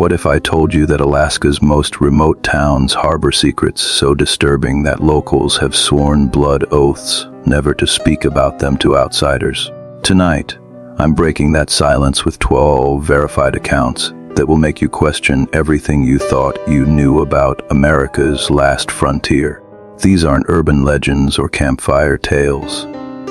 What if I told you that Alaska's most remote towns harbor secrets so disturbing that locals have sworn blood oaths never to speak about them to outsiders? Tonight, I'm breaking that silence with 12 verified accounts that will make you question everything you thought you knew about America's last frontier. These aren't urban legends or campfire tales.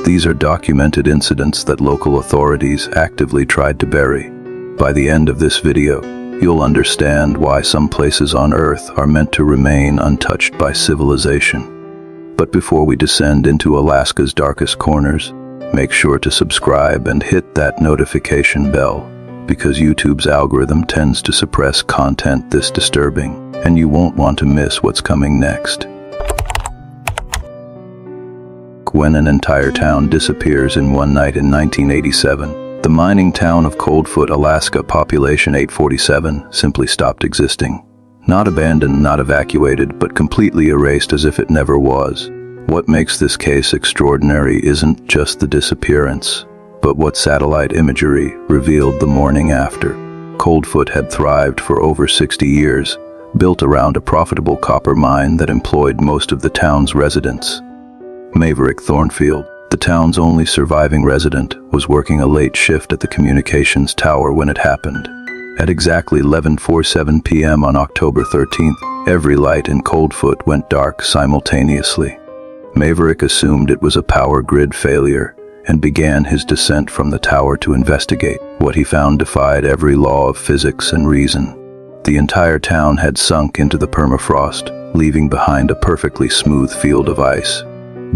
These are documented incidents that local authorities actively tried to bury. By the end of this video, you'll understand why some places on Earth are meant to remain untouched by civilization. But before we descend into Alaska's darkest corners, make sure to subscribe and hit that notification bell, because YouTube's algorithm tends to suppress content this disturbing, and you won't want to miss what's coming next. When an entire town disappears in one night in 1987, the mining town of Coldfoot, Alaska, population 847, simply stopped existing. Not abandoned, not evacuated, but completely erased as if it never was. What makes this case extraordinary isn't just the disappearance, but what satellite imagery revealed the morning after. Coldfoot had thrived for over 60 years, built around a profitable copper mine that employed most of the town's residents. Maverick Thornfield, the town's only surviving resident, was working a late shift at the communications tower when it happened. At exactly 11:47 p.m. on October 13th, every light in Coldfoot went dark simultaneously. Maverick assumed it was a power grid failure and began his descent from the tower to investigate. What he found defied every law of physics and reason. The entire town had sunk into the permafrost, leaving behind a perfectly smooth field of ice.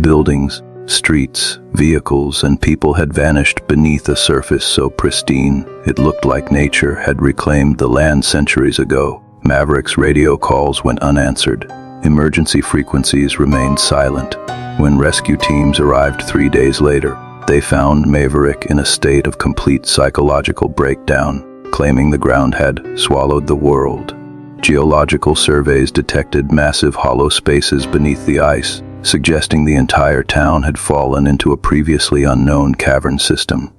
Buildings, streets, vehicles, and people had vanished beneath a surface so pristine it looked like nature had reclaimed the land centuries ago. Maverick's radio calls went unanswered. Emergency frequencies remained silent. When rescue teams arrived 3 days later, they found Maverick in a state of complete psychological breakdown, claiming the ground had swallowed the world. Geological surveys detected massive hollow spaces beneath the ice, suggesting the entire town had fallen into a previously unknown cavern system.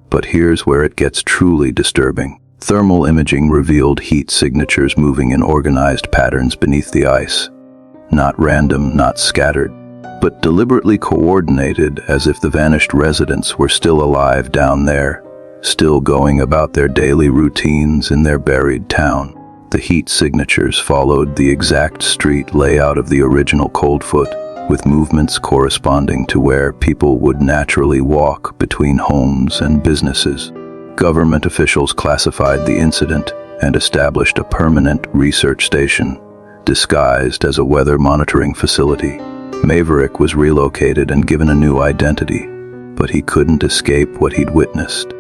But here's where it gets truly disturbing. Thermal imaging revealed heat signatures moving in organized patterns beneath the ice. Not random, not scattered, but deliberately coordinated, as if the vanished residents were still alive down there, still going about their daily routines in their buried town. The heat signatures followed the exact street layout of the original Coldfoot, with movements corresponding to where people would naturally walk between homes and businesses. Government officials classified the incident and established a permanent research station, disguised as a weather monitoring facility. Maverick was relocated and given a new identity, but he couldn't escape what he'd witnessed.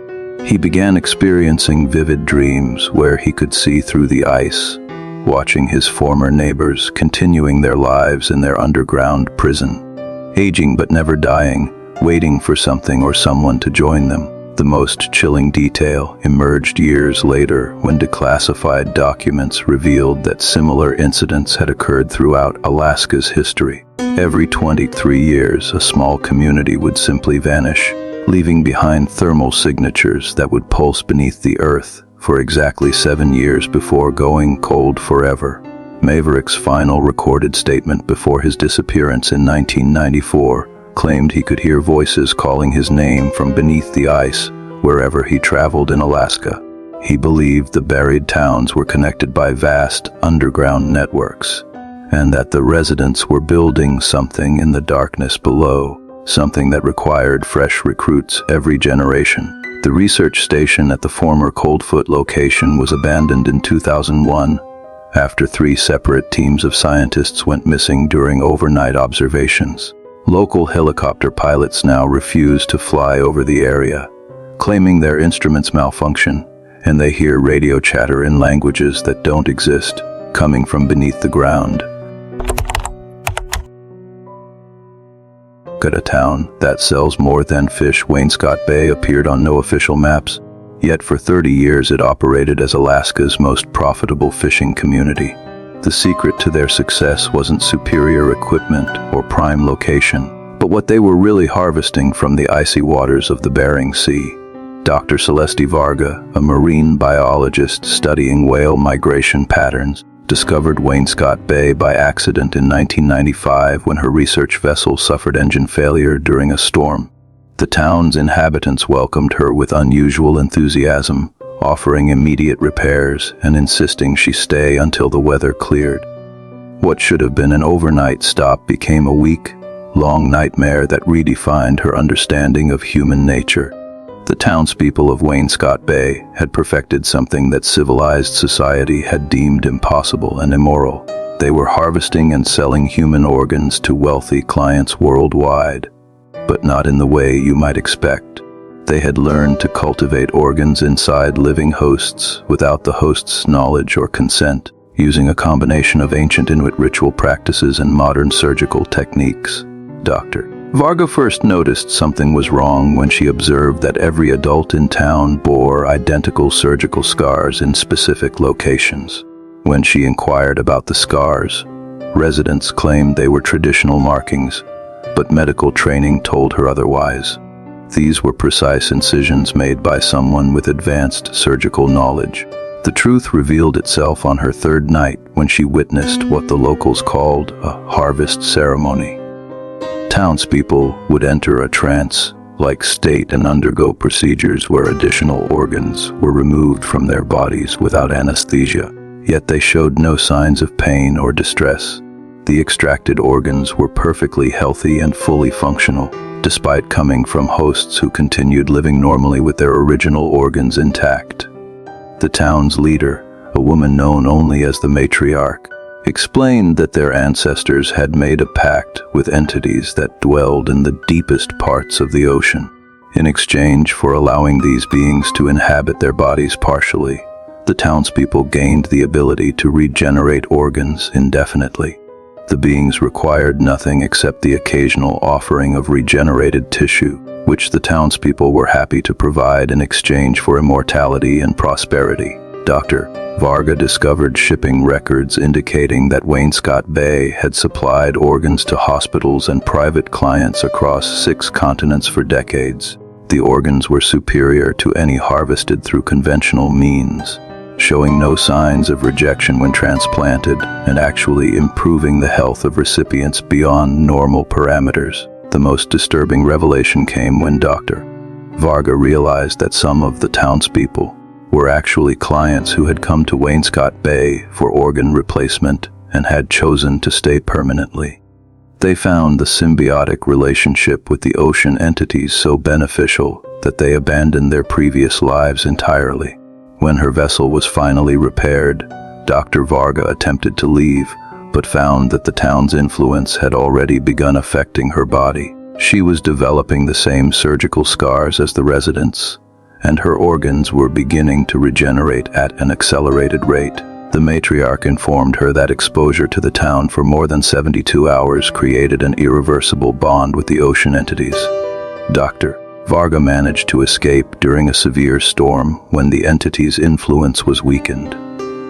He began experiencing vivid dreams where he could see through the ice, watching his former neighbors continuing their lives in their underground prison, aging but never dying, waiting for something or someone to join them. The most chilling detail emerged years later when declassified documents revealed that similar incidents had occurred throughout Alaska's history. Every 23 years, a small community would simply vanish, leaving behind thermal signatures that would pulse beneath the earth for exactly 7 years before going cold forever. Maverick's final recorded statement before his disappearance in 1994 claimed he could hear voices calling his name from beneath the ice wherever he traveled in Alaska. He believed the buried towns were connected by vast underground networks, and that the residents were building something in the darkness below, something that required fresh recruits every generation. The research station at the former Coldfoot location was abandoned in 2001 after 3 separate teams of scientists went missing during overnight observations. Local helicopter pilots now refuse to fly over the area, claiming their instruments malfunction, and they hear radio chatter in languages that don't exist, coming from beneath the ground. At a town that sells more than fish, Wainscott Bay appeared on no official maps, yet for 30 years it operated as Alaska's most profitable fishing community. The secret to their success wasn't superior equipment or prime location, but what they were really harvesting from the icy waters of the Bering Sea. Dr. Celeste Varga, a marine biologist studying whale migration patterns, discovered Wainscott Bay by accident in 1995 when her research vessel suffered engine failure during a storm. The town's inhabitants welcomed her with unusual enthusiasm, offering immediate repairs and insisting she stay until the weather cleared. What should have been an overnight stop became a week-long nightmare that redefined her understanding of human nature. The townspeople of Wainscott Bay had perfected something that civilized society had deemed impossible and immoral. They were harvesting and selling human organs to wealthy clients worldwide, but not in the way you might expect. They had learned to cultivate organs inside living hosts without the host's knowledge or consent, using a combination of ancient Inuit ritual practices and modern surgical techniques. Dr. Varga first noticed something was wrong when she observed that every adult in town bore identical surgical scars in specific locations. When she inquired about the scars, residents claimed they were traditional markings, but medical training told her otherwise. These were precise incisions made by someone with advanced surgical knowledge. The truth revealed itself on her third night when she witnessed what the locals called a harvest ceremony. Townspeople would enter a trance-like state and undergo procedures where additional organs were removed from their bodies without anesthesia, yet they showed no signs of pain or distress. The extracted organs were perfectly healthy and fully functional, despite coming from hosts who continued living normally with their original organs intact. The town's leader, a woman known only as the matriarch, explained that their ancestors had made a pact with entities that dwelled in the deepest parts of the ocean. In exchange for allowing these beings to inhabit their bodies partially, the townspeople gained the ability to regenerate organs indefinitely. The beings required nothing except the occasional offering of regenerated tissue, which the townspeople were happy to provide in exchange for immortality and prosperity. Dr. Varga discovered shipping records indicating that Wainscott Bay had supplied organs to hospitals and private clients across 6 continents for decades. The organs were superior to any harvested through conventional means, showing no signs of rejection when transplanted and actually improving the health of recipients beyond normal parameters. The most disturbing revelation came when Dr. Varga realized that some of the townspeople were actually clients who had come to Wainscott Bay for organ replacement and had chosen to stay permanently. They found the symbiotic relationship with the ocean entities so beneficial that they abandoned their previous lives entirely. When her vessel was finally repaired, Dr. Varga attempted to leave, but found that the town's influence had already begun affecting her body. She was developing the same surgical scars as the residents, and her organs were beginning to regenerate at an accelerated rate. The matriarch informed her that exposure to the town for more than 72 hours created an irreversible bond with the ocean entities. Dr. Varga managed to escape during a severe storm when the entity's influence was weakened,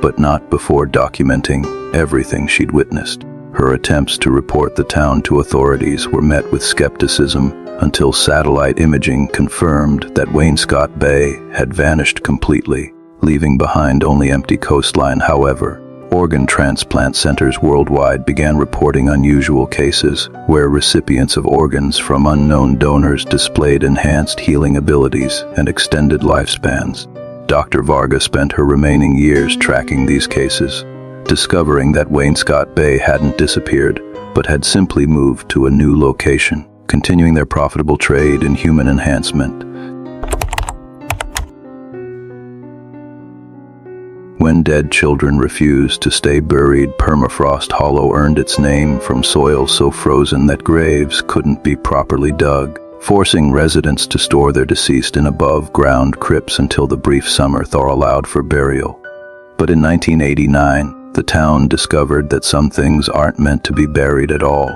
but not before documenting everything she'd witnessed. Her attempts to report the town to authorities were met with skepticism until satellite imaging confirmed that Wainscott Bay had vanished completely, leaving behind only empty coastline. However, organ transplant centers worldwide began reporting unusual cases where recipients of organs from unknown donors displayed enhanced healing abilities and extended lifespans. Dr. Varga spent her remaining years tracking these cases, discovering that Wainscott Bay hadn't disappeared, but had simply moved to a new location, continuing their profitable trade in human enhancement. When dead children refused to stay buried, Permafrost Hollow earned its name from soil so frozen that graves couldn't be properly dug, forcing residents to store their deceased in above-ground crypts until the brief summer thaw allowed for burial. But in 1989, the town discovered that some things aren't meant to be buried at all.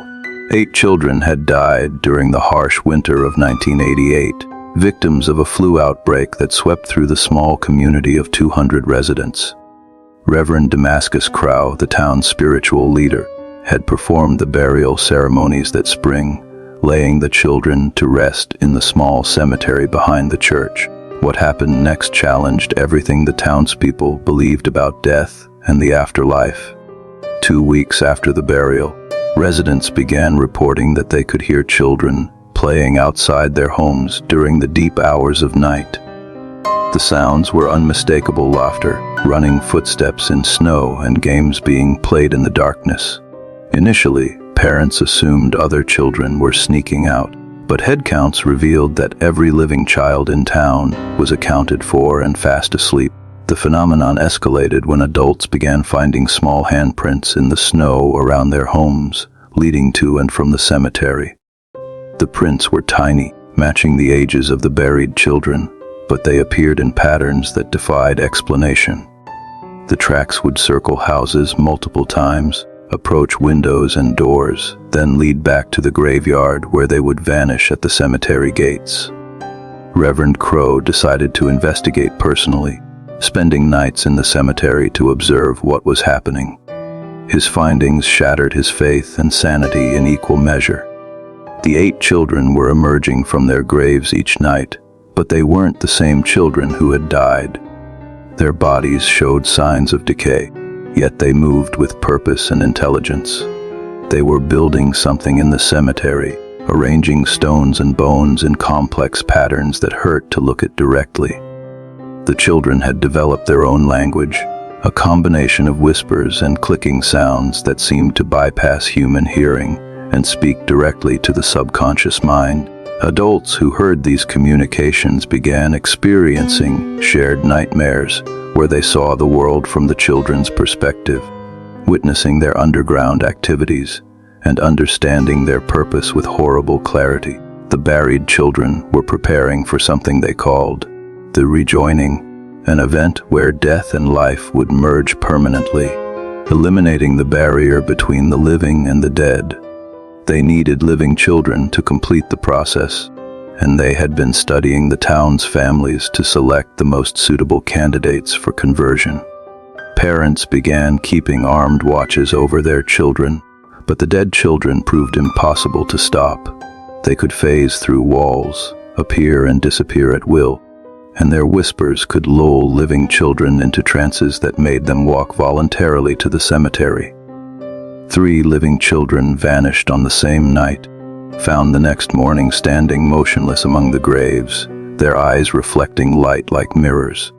8 children had died during the harsh winter of 1988, victims of a flu outbreak that swept through the small community of 200 residents. Reverend Damascus Crow, the town's spiritual leader, had performed the burial ceremonies that spring, laying the children to rest in the small cemetery behind the church. What happened next challenged everything the townspeople believed about death and the afterlife. 2 weeks after the burial, residents began reporting that they could hear children playing outside their homes during the deep hours of night. The sounds were unmistakable laughter, running footsteps in snow, and games being played in the darkness. Initially, parents assumed other children were sneaking out, but headcounts revealed that every living child in town was accounted for and fast asleep. The phenomenon escalated when adults began finding small handprints in the snow around their homes, leading to and from the cemetery. The prints were tiny, matching the ages of the buried children, but they appeared in patterns that defied explanation. The tracks would circle houses multiple times, approach windows and doors, then lead back to the graveyard where they would vanish at the cemetery gates. Reverend Crow decided to investigate personally, spending nights in the cemetery to observe what was happening. His findings shattered his faith and sanity in equal measure. The 8 children were emerging from their graves each night, but they weren't the same children who had died. Their bodies showed signs of decay, yet they moved with purpose and intelligence. They were building something in the cemetery, arranging stones and bones in complex patterns that hurt to look at directly. The children had developed their own language, a combination of whispers and clicking sounds that seemed to bypass human hearing and speak directly to the subconscious mind. Adults who heard these communications began experiencing shared nightmares, where they saw the world from the children's perspective, witnessing their underground activities and understanding their purpose with horrible clarity. The buried children were preparing for something they called the rejoining, an event where death and life would merge permanently, eliminating the barrier between the living and the dead. They needed living children to complete the process, and they had been studying the town's families to select the most suitable candidates for conversion. Parents began keeping armed watches over their children, but the dead children proved impossible to stop. They could phase through walls, appear and disappear at will, and their whispers could lull living children into trances that made them walk voluntarily to the cemetery. 3 living children vanished on the same night, found the next morning standing motionless among the graves, their eyes reflecting light like mirrors.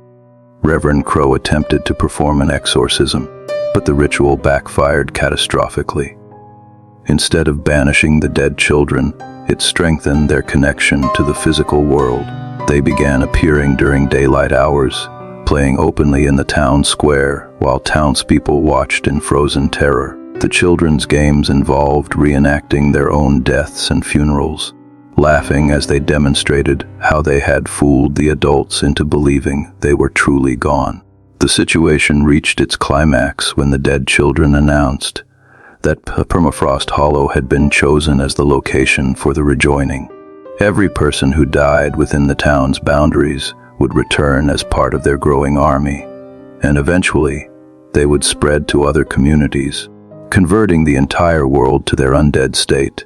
Reverend Crow attempted to perform an exorcism, but the ritual backfired catastrophically. Instead of banishing the dead children, it strengthened their connection to the physical world. They began appearing during daylight hours, playing openly in the town square, while townspeople watched in frozen terror. The children's games involved reenacting their own deaths and funerals, laughing as they demonstrated how they had fooled the adults into believing they were truly gone. The situation reached its climax when the dead children announced that Permafrost Hollow had been chosen as the location for the rejoining. Every person who died within the town's boundaries would return as part of their growing army, and eventually they would spread to other communities, converting the entire world to their undead state.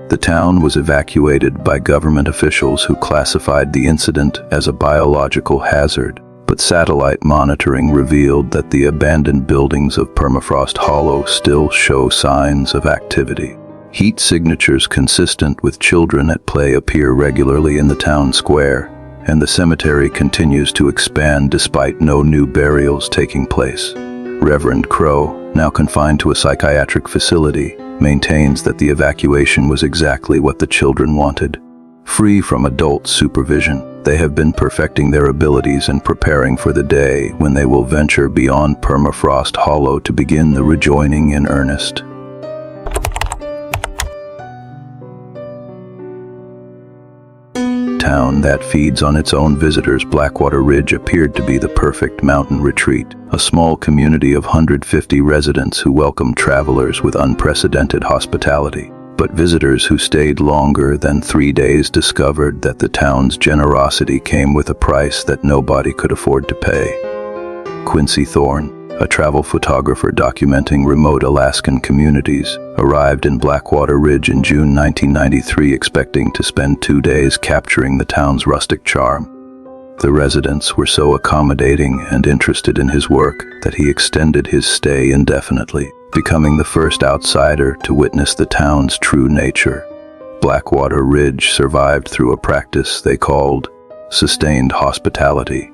The town was evacuated by government officials who classified the incident as a biological hazard, but satellite monitoring revealed that the abandoned buildings of Permafrost Hollow still show signs of activity. Heat signatures consistent with children at play appear regularly in the town square, and the cemetery continues to expand despite no new burials taking place. Reverend Crow, now confined to a psychiatric facility, maintains that the evacuation was exactly what the children wanted. Free from adult supervision, they have been perfecting their abilities and preparing for the day when they will venture beyond Permafrost Hollow to begin the rejoining in earnest. Town that feeds on its own visitors, Blackwater Ridge appeared to be the perfect mountain retreat, a small community of 150 residents who welcomed travelers with unprecedented hospitality. But visitors who stayed longer than 3 days discovered that the town's generosity came with a price that nobody could afford to pay. Quincy Thorne, a travel photographer documenting remote Alaskan communities, arrived in Blackwater Ridge in June 1993 expecting to spend 2 days capturing the town's rustic charm. The residents were so accommodating and interested in his work that he extended his stay indefinitely, becoming the first outsider to witness the town's true nature. Blackwater Ridge survived through a practice they called sustained hospitality,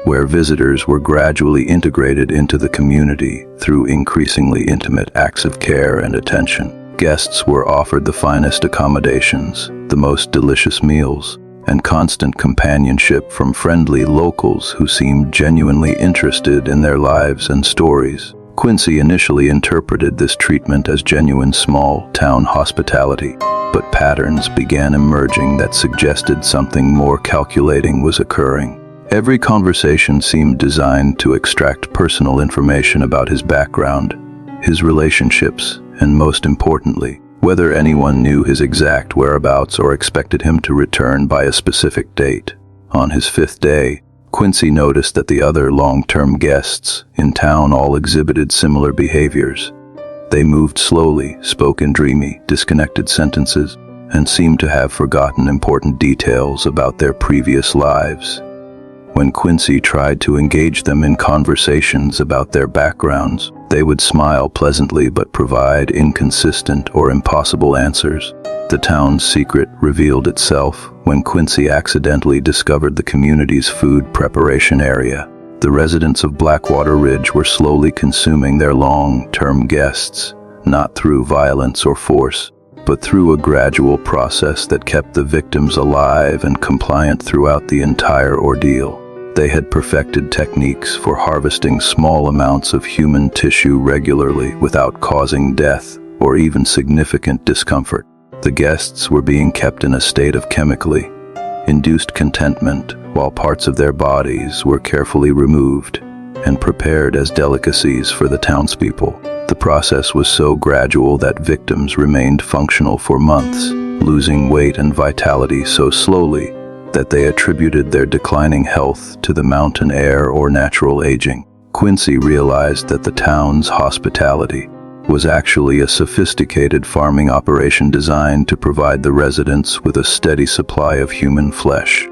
where visitors were gradually integrated into the community through increasingly intimate acts of care and attention. Guests were offered the finest accommodations, the most delicious meals, and constant companionship from friendly locals who seemed genuinely interested in their lives and stories. Quincy initially interpreted this treatment as genuine small-town hospitality, but patterns began emerging that suggested something more calculating was occurring. Every conversation seemed designed to extract personal information about his background, his relationships, and most importantly, whether anyone knew his exact whereabouts or expected him to return by a specific date. On his 5th day, Quincy noticed that the other long-term guests in town all exhibited similar behaviors. They moved slowly, spoke in dreamy, disconnected sentences, and seemed to have forgotten important details about their previous lives. When Quincy tried to engage them in conversations about their backgrounds, they would smile pleasantly but provide inconsistent or impossible answers. The town's secret revealed itself when Quincy accidentally discovered the community's food preparation area. The residents of Blackwater Ridge were slowly consuming their long-term guests, not through violence or force, but through a gradual process that kept the victims alive and compliant throughout the entire ordeal. They had perfected techniques for harvesting small amounts of human tissue regularly without causing death or even significant discomfort. The guests were being kept in a state of chemically induced contentment while parts of their bodies were carefully removed and prepared as delicacies for the townspeople. The process was so gradual that victims remained functional for months, losing weight and vitality so slowly that they attributed their declining health to the mountain air or natural aging. Quincy realized that the town's hospitality was actually a sophisticated farming operation designed to provide the residents with a steady supply of human flesh.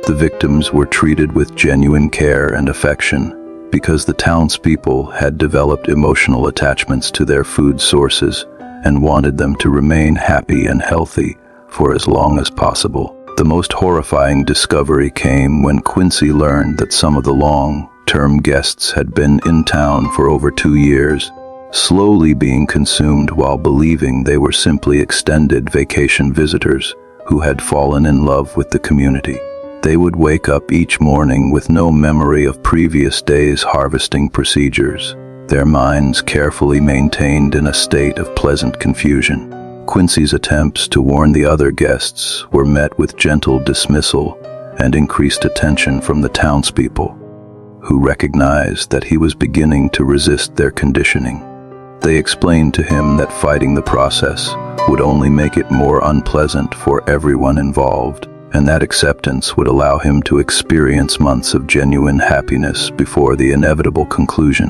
The victims were treated with genuine care and affection because the townspeople had developed emotional attachments to their food sources and wanted them to remain happy and healthy for as long as possible. The most horrifying discovery came when Quincy learned that some of the long-term guests had been in town for over 2 years, slowly being consumed while believing they were simply extended vacation visitors who had fallen in love with the community. They would wake up each morning with no memory of previous days' harvesting procedures, their minds carefully maintained in a state of pleasant confusion. Quincy's attempts to warn the other guests were met with gentle dismissal and increased attention from the townspeople, who recognized that he was beginning to resist their conditioning. They explained to him that fighting the process would only make it more unpleasant for everyone involved, and that acceptance would allow him to experience months of genuine happiness before the inevitable conclusion.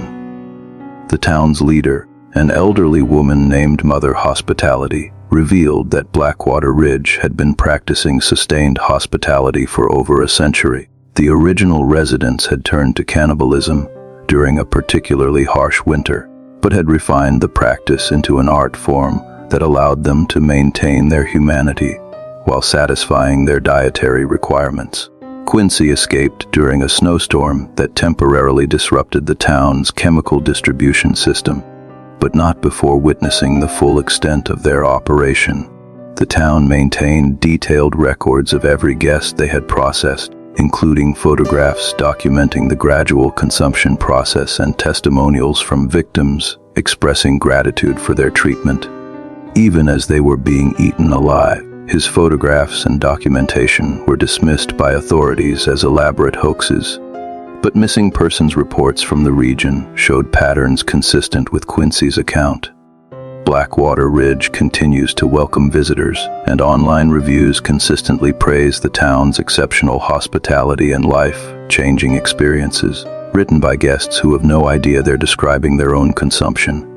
The town's leader, an elderly woman named Mother Hospitality, revealed that Blackwater Ridge had been practicing sustained hospitality for over a century. The original residents had turned to cannibalism during a particularly harsh winter, but had refined the practice into an art form that allowed them to maintain their humanity while satisfying their dietary requirements. Quincy escaped during a snowstorm that temporarily disrupted the town's chemical distribution system, but not before witnessing the full extent of their operation. The town maintained detailed records of every guest they had processed, including photographs documenting the gradual consumption process and testimonials from victims expressing gratitude for their treatment. Even as they were being eaten alive, his photographs and documentation were dismissed by authorities as elaborate hoaxes. But missing persons reports from the region showed patterns consistent with Quincy's account. Blackwater Ridge continues to welcome visitors, and online reviews consistently praise the town's exceptional hospitality and life-changing experiences, written by guests who have no idea they're describing their own consumption.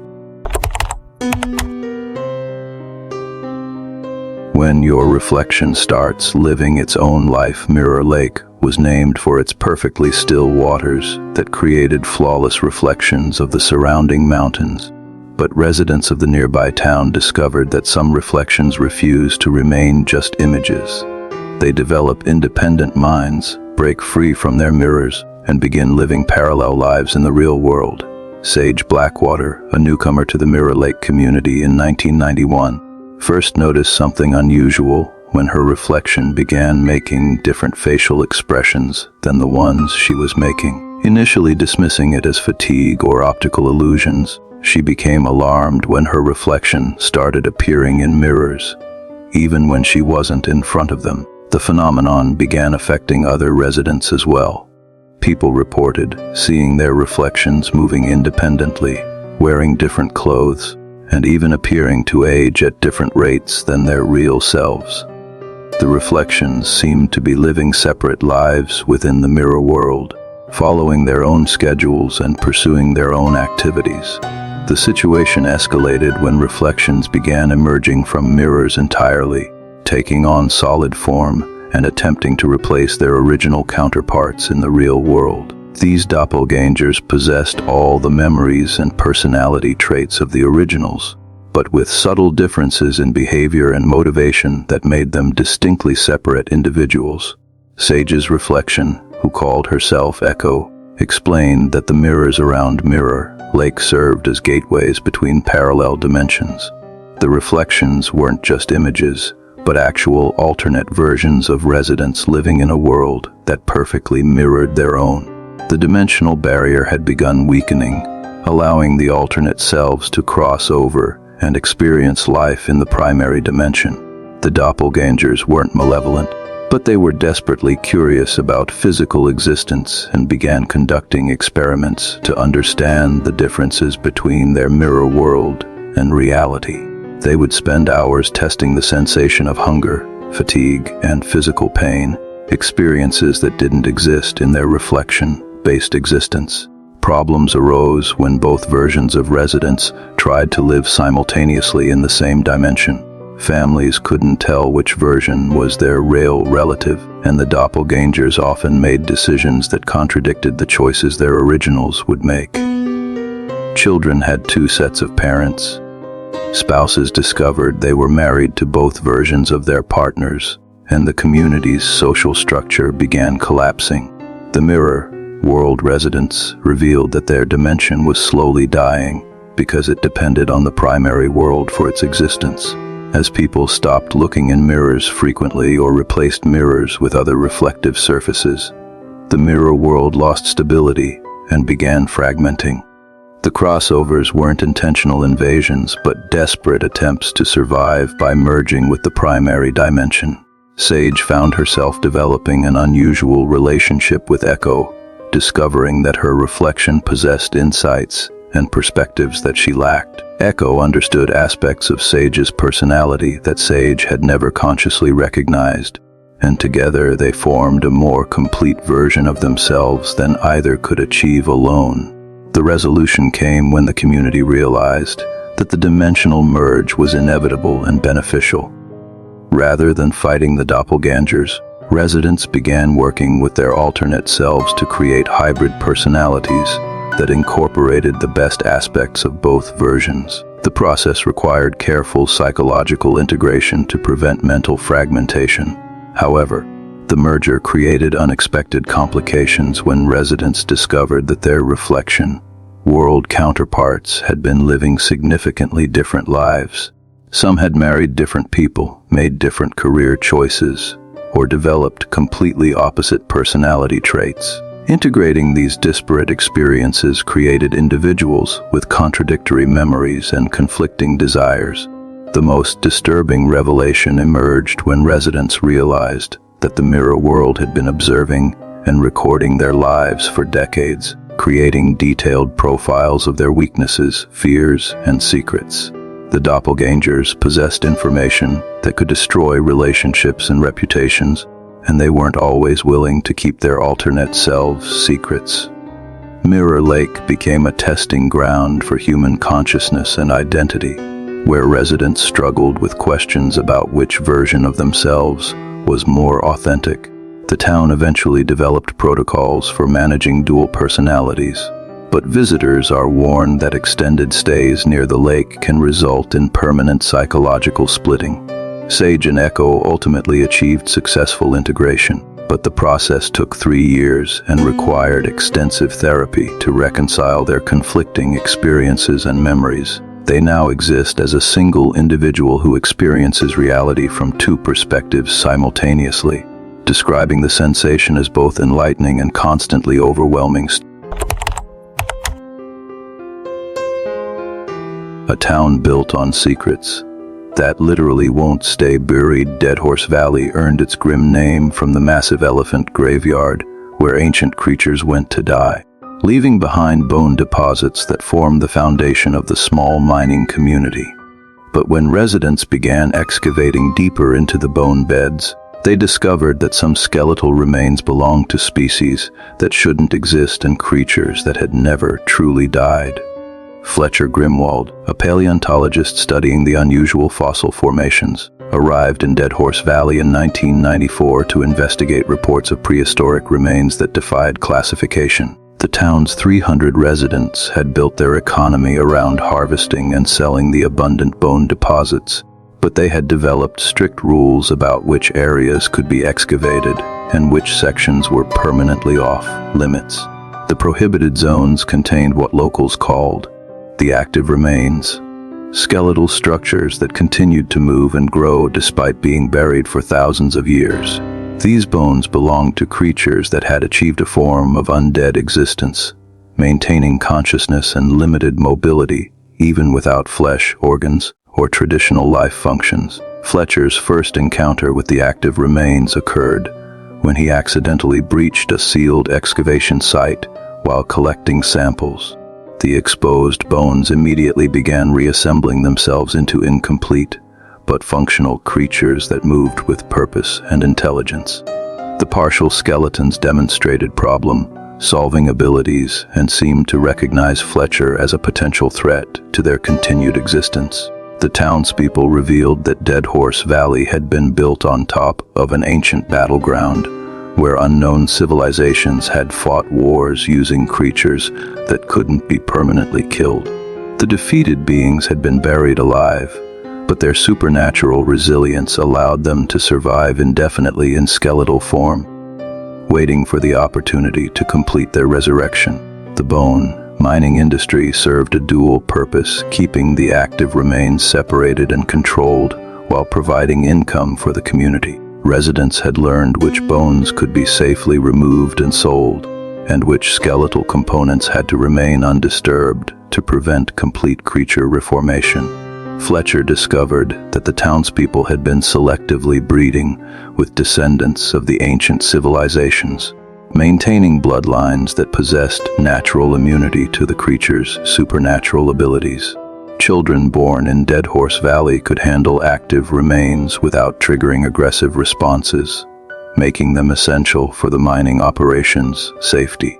When your reflection starts living its own life, Mirror Lake was named for its perfectly still waters that created flawless reflections of the surrounding mountains. But residents of the nearby town discovered that some reflections refused to remain just images. They develop independent minds, break free from their mirrors, and begin living parallel lives in the real world. Sage Blackwater, a newcomer to the Mirror Lake community in 1991, first noticed something unusual when her reflection began making different facial expressions than the ones she was making. Initially dismissing it as fatigue or optical illusions, she became alarmed when her reflection started appearing in mirrors, even when she wasn't in front of them. The phenomenon began affecting other residents as well. People reported seeing their reflections moving independently, wearing different clothes, and even appearing to age at different rates than their real selves. The reflections seemed to be living separate lives within the mirror world, following their own schedules and pursuing their own activities. The situation escalated when reflections began emerging from mirrors entirely, taking on solid form and attempting to replace their original counterparts in the real world. These doppelgangers possessed all the memories and personality traits of the originals, but with subtle differences in behavior and motivation that made them distinctly separate individuals. Sage's reflection, who called herself Echo, explained that the mirrors around Mirror Lake served as gateways between parallel dimensions. The reflections weren't just images, but actual alternate versions of residents living in a world that perfectly mirrored their own. The dimensional barrier had begun weakening, allowing the alternate selves to cross over and experience life in the primary dimension. The doppelgangers weren't malevolent, but they were desperately curious about physical existence and began conducting experiments to understand the differences between their mirror world and reality. They would spend hours testing the sensation of hunger, fatigue, and physical pain, experiences that didn't exist in their reflection-based existence. Problems arose when both versions of residents tried to live simultaneously in the same dimension. Families couldn't tell which version was their real relative, and the doppelgangers often made decisions that contradicted the choices their originals would make. Children had two sets of parents. Spouses discovered they were married to both versions of their partners, and the community's social structure began collapsing. The mirror world residents revealed that their dimension was slowly dying because it depended on the primary world for its existence. As people stopped looking in mirrors frequently or replaced mirrors with other reflective surfaces, the mirror world lost stability and began fragmenting. The crossovers weren't intentional invasions, but desperate attempts to survive by merging with the primary dimension. Sage found herself developing an unusual relationship with Echo, discovering that her reflection possessed insights and perspectives that she lacked. Echo understood aspects of Sage's personality that Sage had never consciously recognized, and together they formed a more complete version of themselves than either could achieve alone. The resolution came when the community realized that the dimensional merge was inevitable and beneficial. Rather than fighting the doppelgangers, residents began working with their alternate selves to create hybrid personalities that incorporated the best aspects of both versions. The process required careful psychological integration to prevent mental fragmentation. However, the merger created unexpected complications when residents discovered that their reflection world counterparts had been living significantly different lives. Some had married different people, made different career choices, or developed completely opposite personality traits. Integrating these disparate experiences created individuals with contradictory memories and conflicting desires. The most disturbing revelation emerged when residents realized that the mirror world had been observing and recording their lives for decades, creating detailed profiles of their weaknesses, fears, and secrets. The doppelgangers possessed information that could destroy relationships and reputations, and they weren't always willing to keep their alternate selves secrets. Mirror Lake became a testing ground for human consciousness and identity, where residents struggled with questions about which version of themselves was more authentic. The town eventually developed protocols for managing dual personalities, but visitors are warned that extended stays near the lake can result in permanent psychological splitting. Sage and Echo ultimately achieved successful integration, but the process took 3 years and required extensive therapy to reconcile their conflicting experiences and memories. They now exist as a single individual who experiences reality from 2 perspectives simultaneously, describing the sensation as both enlightening and constantly overwhelming. A town built on secrets that literally won't stay buried. Dead Horse Valley earned its grim name from the massive elephant graveyard where ancient creatures went to die, leaving behind bone deposits that formed the foundation of the small mining community. But when residents began excavating deeper into the bone beds, they discovered that some skeletal remains belonged to species that shouldn't exist and creatures that had never truly died. Fletcher Grimwald, a paleontologist studying the unusual fossil formations, arrived in Dead Horse Valley in 1994 to investigate reports of prehistoric remains that defied classification. The town's 300 residents had built their economy around harvesting and selling the abundant bone deposits, but they had developed strict rules about which areas could be excavated and which sections were permanently off limits. The prohibited zones contained what locals called the active remains, skeletal structures that continued to move and grow despite being buried for thousands of years. These bones belonged to creatures that had achieved a form of undead existence, maintaining consciousness and limited mobility, even without flesh, organs, or traditional life functions. Fletcher's first encounter with the active remains occurred when he accidentally breached a sealed excavation site while collecting samples. The exposed bones immediately began reassembling themselves into incomplete but functional creatures that moved with purpose and intelligence. The partial skeletons demonstrated problem-solving abilities and seemed to recognize Fletcher as a potential threat to their continued existence. The townspeople revealed that Dead Horse Valley had been built on top of an ancient battleground where unknown civilizations had fought wars using creatures that couldn't be permanently killed. The defeated beings had been buried alive, but their supernatural resilience allowed them to survive indefinitely in skeletal form, waiting for the opportunity to complete their resurrection. The bone mining industry served a dual purpose, keeping the active remains separated and controlled while providing income for the community. Residents had learned which bones could be safely removed and sold, and which skeletal components had to remain undisturbed to prevent complete creature reformation. Fletcher discovered that the townspeople had been selectively breeding with descendants of the ancient civilizations, maintaining bloodlines that possessed natural immunity to the creature's supernatural abilities. Children born in Dead Horse Valley could handle active remains without triggering aggressive responses, making them essential for the mining operations' safety.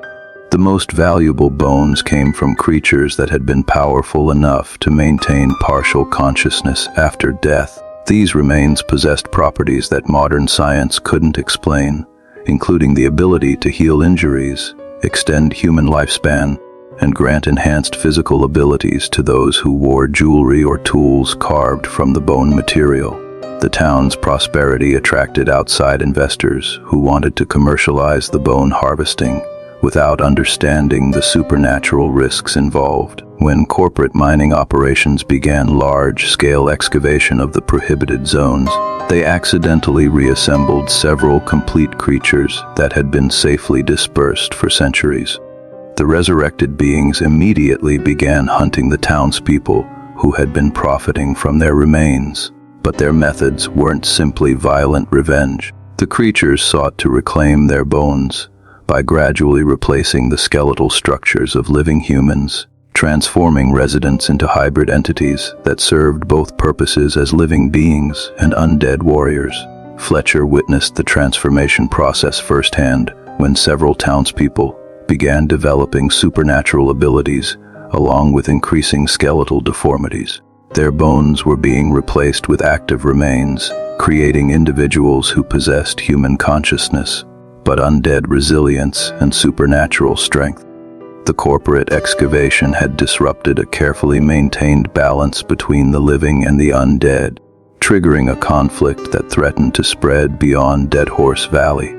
The most valuable bones came from creatures that had been powerful enough to maintain partial consciousness after death. These remains possessed properties that modern science couldn't explain, including the ability to heal injuries, extend human lifespan, and grant enhanced physical abilities to those who wore jewelry or tools carved from the bone material. The town's prosperity attracted outside investors who wanted to commercialize the bone harvesting without understanding the supernatural risks involved. When corporate mining operations began large-scale excavation of the prohibited zones, they accidentally reassembled several complete creatures that had been safely dispersed for centuries. The resurrected beings immediately began hunting the townspeople who had been profiting from their remains. But their methods weren't simply violent revenge. The creatures sought to reclaim their bones by gradually replacing the skeletal structures of living humans, transforming residents into hybrid entities that served both purposes as living beings and undead warriors. Fletcher witnessed the transformation process firsthand when several townspeople began developing supernatural abilities along with increasing skeletal deformities. Their bones were being replaced with active remains, creating individuals who possessed human consciousness but undead resilience and supernatural strength. The corporate excavation had disrupted a carefully maintained balance between the living and the undead, triggering a conflict that threatened to spread beyond Dead Horse Valley.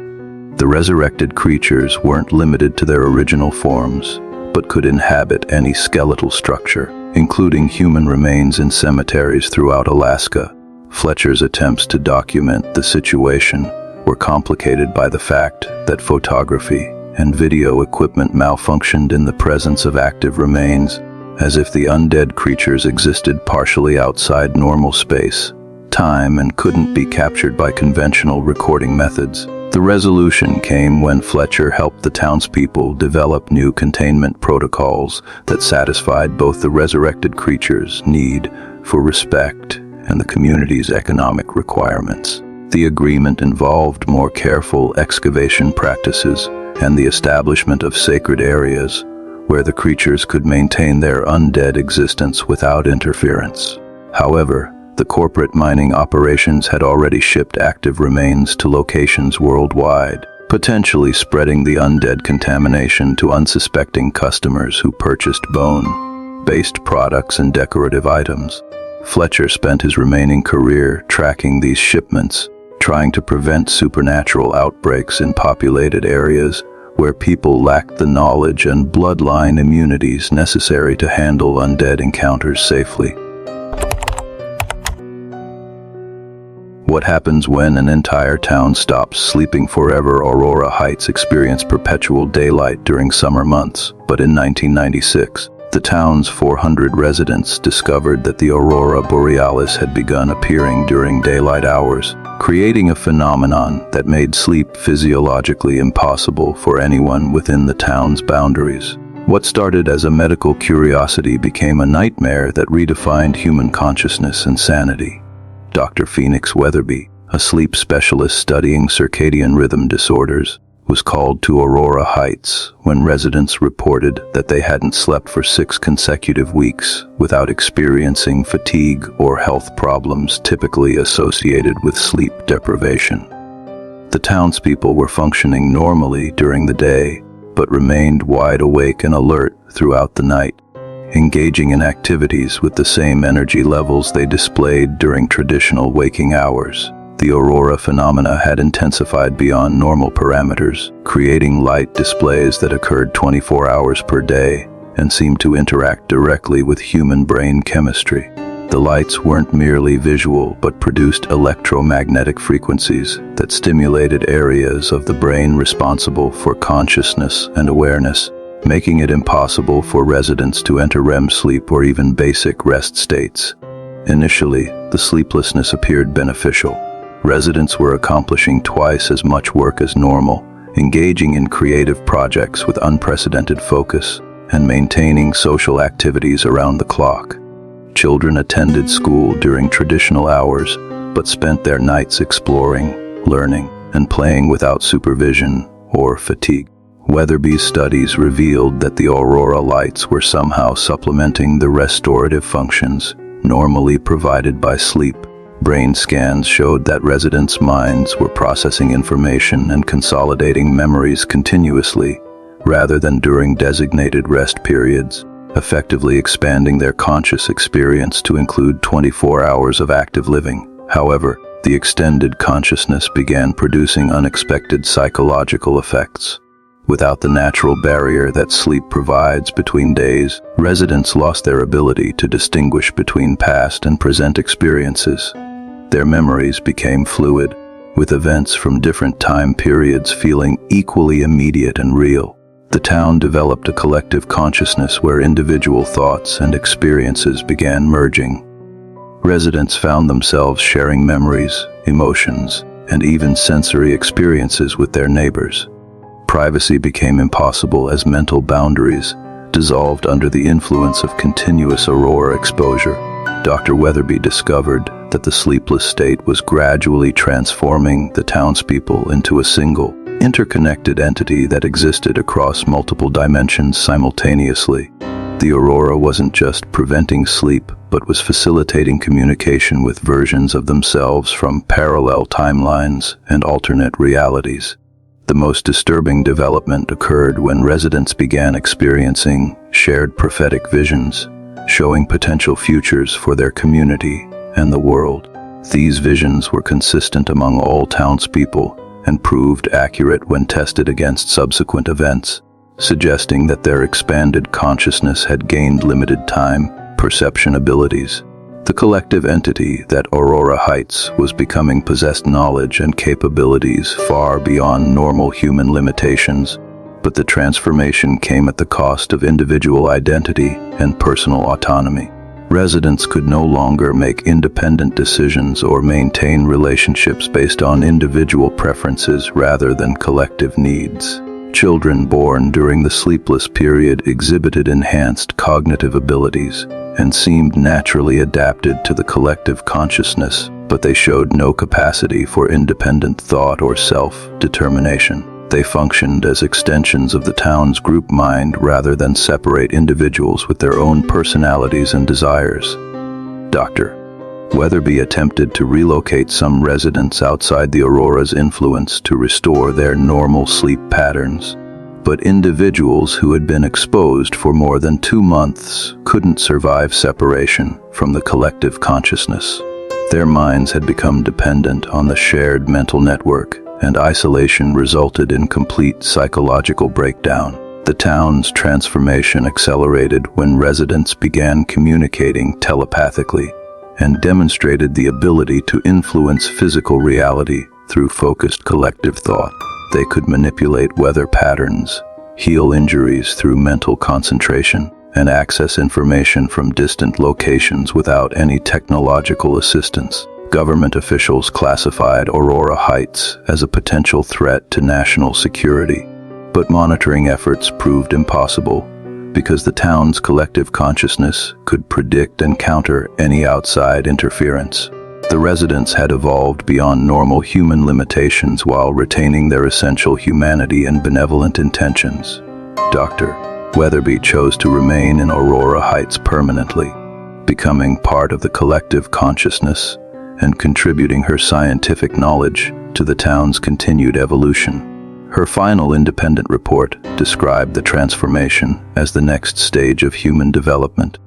The resurrected creatures weren't limited to their original forms, but could inhabit any skeletal structure, including human remains in cemeteries throughout Alaska. Fletcher's attempts to document the situation were complicated by the fact that photography and video equipment malfunctioned in the presence of active remains, as if the undead creatures existed partially outside normal space, time, and couldn't be captured by conventional recording methods. The resolution came when Fletcher helped the townspeople develop new containment protocols that satisfied both the resurrected creatures' need for respect and the community's economic requirements. The agreement involved more careful excavation practices and the establishment of sacred areas where the creatures could maintain their undead existence without interference. However, the corporate mining operations had already shipped active remains to locations worldwide, potentially spreading the undead contamination to unsuspecting customers who purchased bone-based products and decorative items. Fletcher spent his remaining career tracking these shipments, trying to prevent supernatural outbreaks in populated areas where people lacked the knowledge and bloodline immunities necessary to handle undead encounters safely. What happens when an entire town stops sleeping forever? Aurora Heights experienced perpetual daylight during summer months, but in 1996, the town's 400 residents discovered that the aurora borealis had begun appearing during daylight hours, creating a phenomenon that made sleep physiologically impossible for anyone within the town's boundaries. What started as a medical curiosity became a nightmare that redefined human consciousness and sanity. Dr. Phoenix Weatherby, a sleep specialist studying circadian rhythm disorders, was called to Aurora Heights when residents reported that they hadn't slept for 6 consecutive weeks without experiencing fatigue or health problems typically associated with sleep deprivation. The townspeople were functioning normally during the day, but remained wide awake and alert throughout the night, engaging in activities with the same energy levels they displayed during traditional waking hours. The aurora phenomena had intensified beyond normal parameters, creating light displays that occurred 24 hours per day and seemed to interact directly with human brain chemistry. The lights weren't merely visual but produced electromagnetic frequencies that stimulated areas of the brain responsible for consciousness and awareness, making it impossible for residents to enter REM sleep or even basic rest states. Initially, the sleeplessness appeared beneficial. Residents were accomplishing twice as much work as normal, engaging in creative projects with unprecedented focus, and maintaining social activities around the clock. Children attended school during traditional hours, but spent their nights exploring, learning, and playing without supervision or fatigue. Weatherby's studies revealed that the aurora lights were somehow supplementing the restorative functions normally provided by sleep. Brain scans showed that residents' minds were processing information and consolidating memories continuously, rather than during designated rest periods, effectively expanding their conscious experience to include 24 hours of active living. However, the extended consciousness began producing unexpected psychological effects. Without the natural barrier that sleep provides between days, residents lost their ability to distinguish between past and present experiences. Their memories became fluid, with events from different time periods feeling equally immediate and real. The town developed a collective consciousness where individual thoughts and experiences began merging. Residents found themselves sharing memories, emotions, and even sensory experiences with their neighbors. Privacy became impossible as mental boundaries dissolved under the influence of continuous aurora exposure. Dr. Weatherby discovered that the sleepless state was gradually transforming the townspeople into a single, interconnected entity that existed across multiple dimensions simultaneously. The aurora wasn't just preventing sleep, but was facilitating communication with versions of themselves from parallel timelines and alternate realities. The most disturbing development occurred when residents began experiencing shared prophetic visions, showing potential futures for their community and the world. These visions were consistent among all townspeople and proved accurate when tested against subsequent events, suggesting that their expanded consciousness had gained limited time perception abilities. The collective entity that Aurora Heights was becoming possessed knowledge and capabilities far beyond normal human limitations, but the transformation came at the cost of individual identity and personal autonomy. Residents could no longer make independent decisions or maintain relationships based on individual preferences rather than collective needs. Children born during the sleepless period exhibited enhanced cognitive abilities and seemed naturally adapted to the collective consciousness, but they showed no capacity for independent thought or self-determination. They functioned as extensions of the town's group mind rather than separate individuals with their own personalities and desires. Dr. Weatherby attempted to relocate some residents outside the Aurora's influence to restore their normal sleep patterns, but individuals who had been exposed for more than 2 months couldn't survive separation from the collective consciousness. Their minds had become dependent on the shared mental network, and isolation resulted in complete psychological breakdown. The town's transformation accelerated when residents began communicating telepathically and demonstrated the ability to influence physical reality through focused collective thought. They could manipulate weather patterns, heal injuries through mental concentration, and access information from distant locations without any technological assistance. Government officials classified Aurora Heights as a potential threat to national security, but monitoring efforts proved impossible because the town's collective consciousness could predict and counter any outside interference. The residents had evolved beyond normal human limitations while retaining their essential humanity and benevolent intentions. Dr. Weatherby chose to remain in Aurora Heights permanently, becoming part of the collective consciousness and contributing her scientific knowledge to the town's continued evolution. Her final independent report described the transformation as the next stage of human development,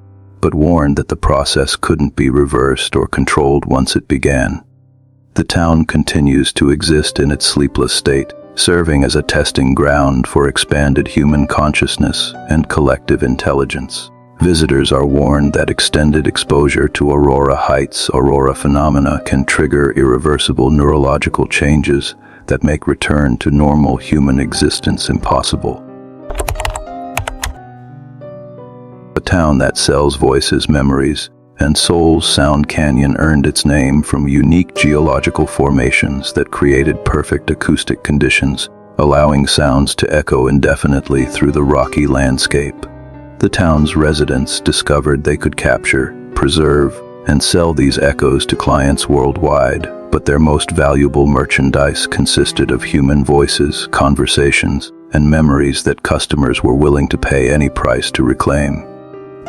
but warned that the process couldn't be reversed or controlled once it began. The town continues to exist in its sleepless state, serving as a testing ground for expanded human consciousness and collective intelligence. Visitors are warned that extended exposure to Aurora Heights aurora phenomena can trigger irreversible neurological changes that make return to normal human existence impossible. A town that sells voices, memories, and souls, Sound Canyon earned its name from unique geological formations that created perfect acoustic conditions, allowing sounds to echo indefinitely through the rocky landscape. The town's residents discovered they could capture, preserve, and sell these echoes to clients worldwide, but their most valuable merchandise consisted of human voices, conversations, and memories that customers were willing to pay any price to reclaim.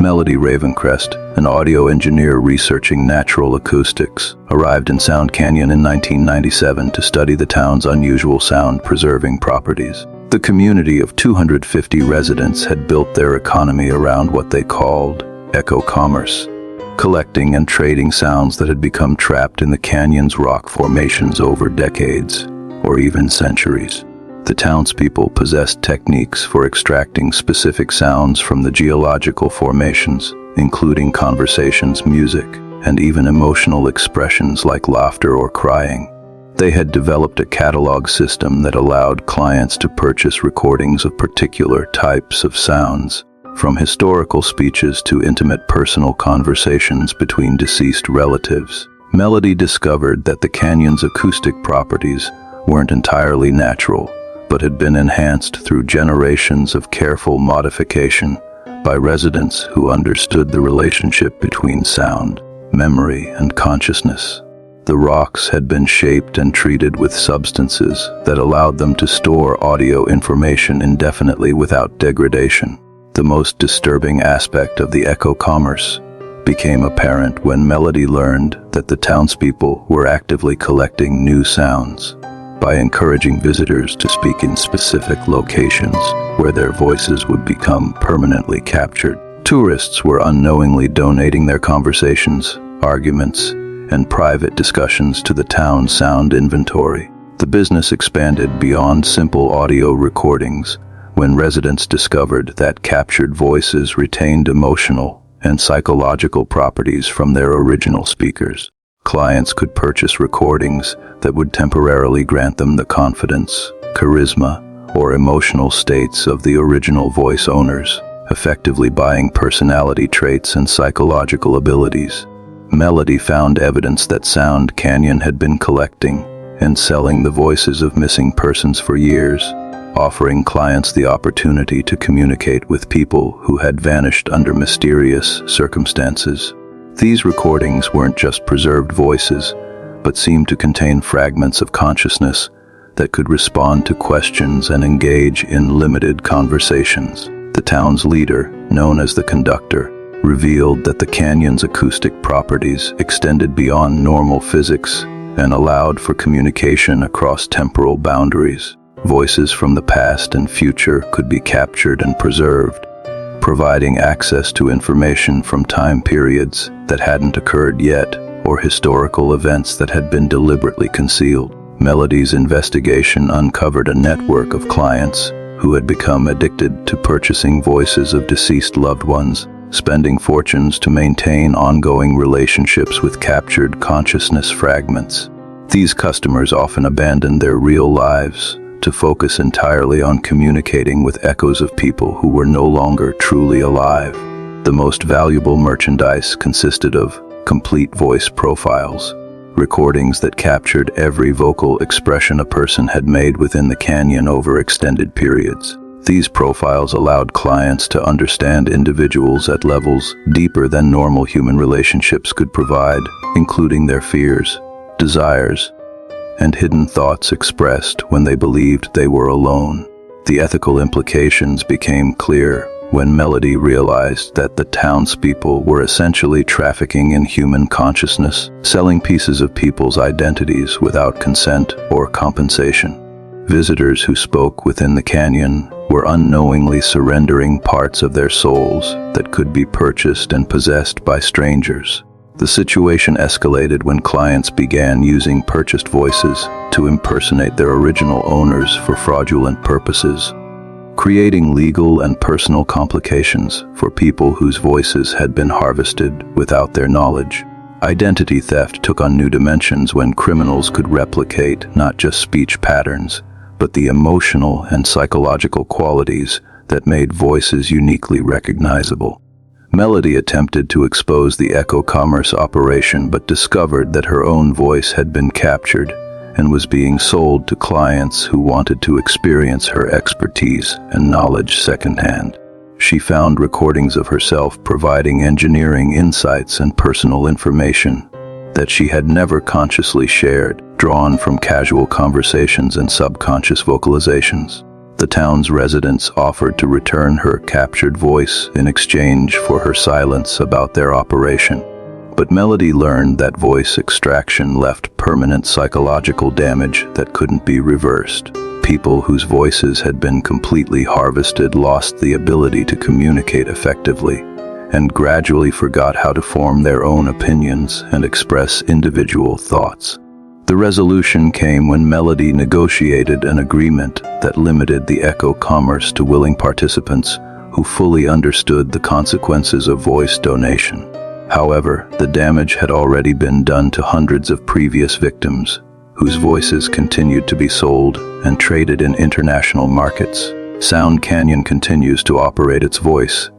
Melody Ravencrest, an audio engineer researching natural acoustics, arrived in Sound Canyon in 1997 to study the town's unusual sound-preserving properties. The community of 250 residents had built their economy around what they called eco-commerce, collecting and trading sounds that had become trapped in the canyon's rock formations over decades, or even centuries. The townspeople possessed techniques for extracting specific sounds from the geological formations, including conversations, music, and even emotional expressions like laughter or crying. They had developed a catalog system that allowed clients to purchase recordings of particular types of sounds, from historical speeches to intimate personal conversations between deceased relatives. Melody discovered that the canyon's acoustic properties weren't entirely natural, but had been enhanced through generations of careful modification by residents who understood the relationship between sound, memory, and consciousness. The rocks had been shaped and treated with substances that allowed them to store audio information indefinitely without degradation. The most disturbing aspect of the eco-commerce became apparent when Melody learned that the townspeople were actively collecting new sounds. by encouraging visitors to speak in specific locations where their voices would become permanently captured. Tourists were unknowingly donating their conversations, arguments, and private discussions to the town's sound inventory. The business expanded beyond simple audio recordings when residents discovered that captured voices retained emotional and psychological properties from their original speakers. Clients could purchase recordings that would temporarily grant them the confidence, charisma, or emotional states of the original voice owners, effectively buying personality traits and psychological abilities. Melody found evidence that Sound Canyon had been collecting and selling the voices of missing persons for years, offering clients the opportunity to communicate with people who had vanished under mysterious circumstances. These recordings weren't just preserved voices, but seemed to contain fragments of consciousness that could respond to questions and engage in limited conversations. The town's leader, known as the Conductor, revealed that the canyon's acoustic properties extended beyond normal physics and allowed for communication across temporal boundaries. Voices from the past and future could be captured and preserved, providing access to information from time periods that hadn't occurred yet or historical events that had been deliberately concealed. Melody's investigation uncovered a network of clients who had become addicted to purchasing voices of deceased loved ones, spending fortunes to maintain ongoing relationships with captured consciousness fragments. These customers often abandoned their real lives to focus entirely on communicating with echoes of people who were no longer truly alive. The most valuable merchandise consisted of complete voice profiles, recordings that captured every vocal expression a person had made within the canyon over extended periods. These profiles allowed clients to understand individuals at levels deeper than normal human relationships could provide, including their fears, desires, and hidden thoughts expressed when they believed they were alone. The ethical implications became clear when Melody realized that the townspeople were essentially trafficking in human consciousness, selling pieces of people's identities without consent or compensation. Visitors who spoke within the canyon were unknowingly surrendering parts of their souls that could be purchased and possessed by strangers. The situation escalated when clients began using purchased voices to impersonate their original owners for fraudulent purposes, creating legal and personal complications for people whose voices had been harvested without their knowledge. Identity theft took on new dimensions when criminals could replicate not just speech patterns, but the emotional and psychological qualities that made voices uniquely recognizable. Melody attempted to expose the echo commerce operation but discovered that her own voice had been captured and was being sold to clients who wanted to experience her expertise and knowledge secondhand. She found recordings of herself providing engineering insights and personal information that she had never consciously shared, drawn from casual conversations and subconscious vocalizations. The town's residents offered to return her captured voice in exchange for her silence about their operation. But Melody learned that voice extraction left permanent psychological damage that couldn't be reversed. People whose voices had been completely harvested lost the ability to communicate effectively and gradually forgot how to form their own opinions and express individual thoughts. The resolution came when Melody negotiated an agreement that limited the echo commerce to willing participants who fully understood the consequences of voice donation. However, the damage had already been done to hundreds of previous victims, whose voices continued to be sold and traded in international markets. Sound Canyon continues to operate its voice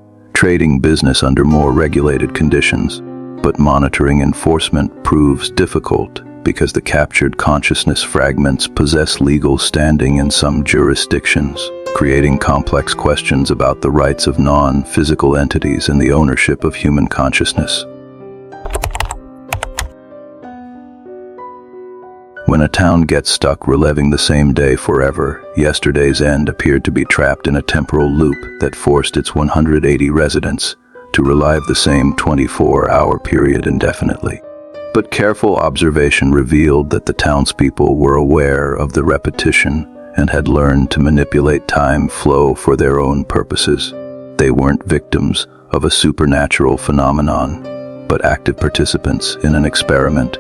trading business under more regulated conditions, but monitoring enforcement proves difficult because the captured consciousness fragments possess legal standing in some jurisdictions, creating complex questions about the rights of non-physical entities and the ownership of human consciousness. When a town gets stuck reliving the same day forever, yesterday's end appeared to be trapped in a temporal loop that forced its 180 residents to relive the same 24-hour period indefinitely. But careful observation revealed that the townspeople were aware of the repetition and had learned to manipulate time flow for their own purposes. They weren't victims of a supernatural phenomenon, but active participants in an experiment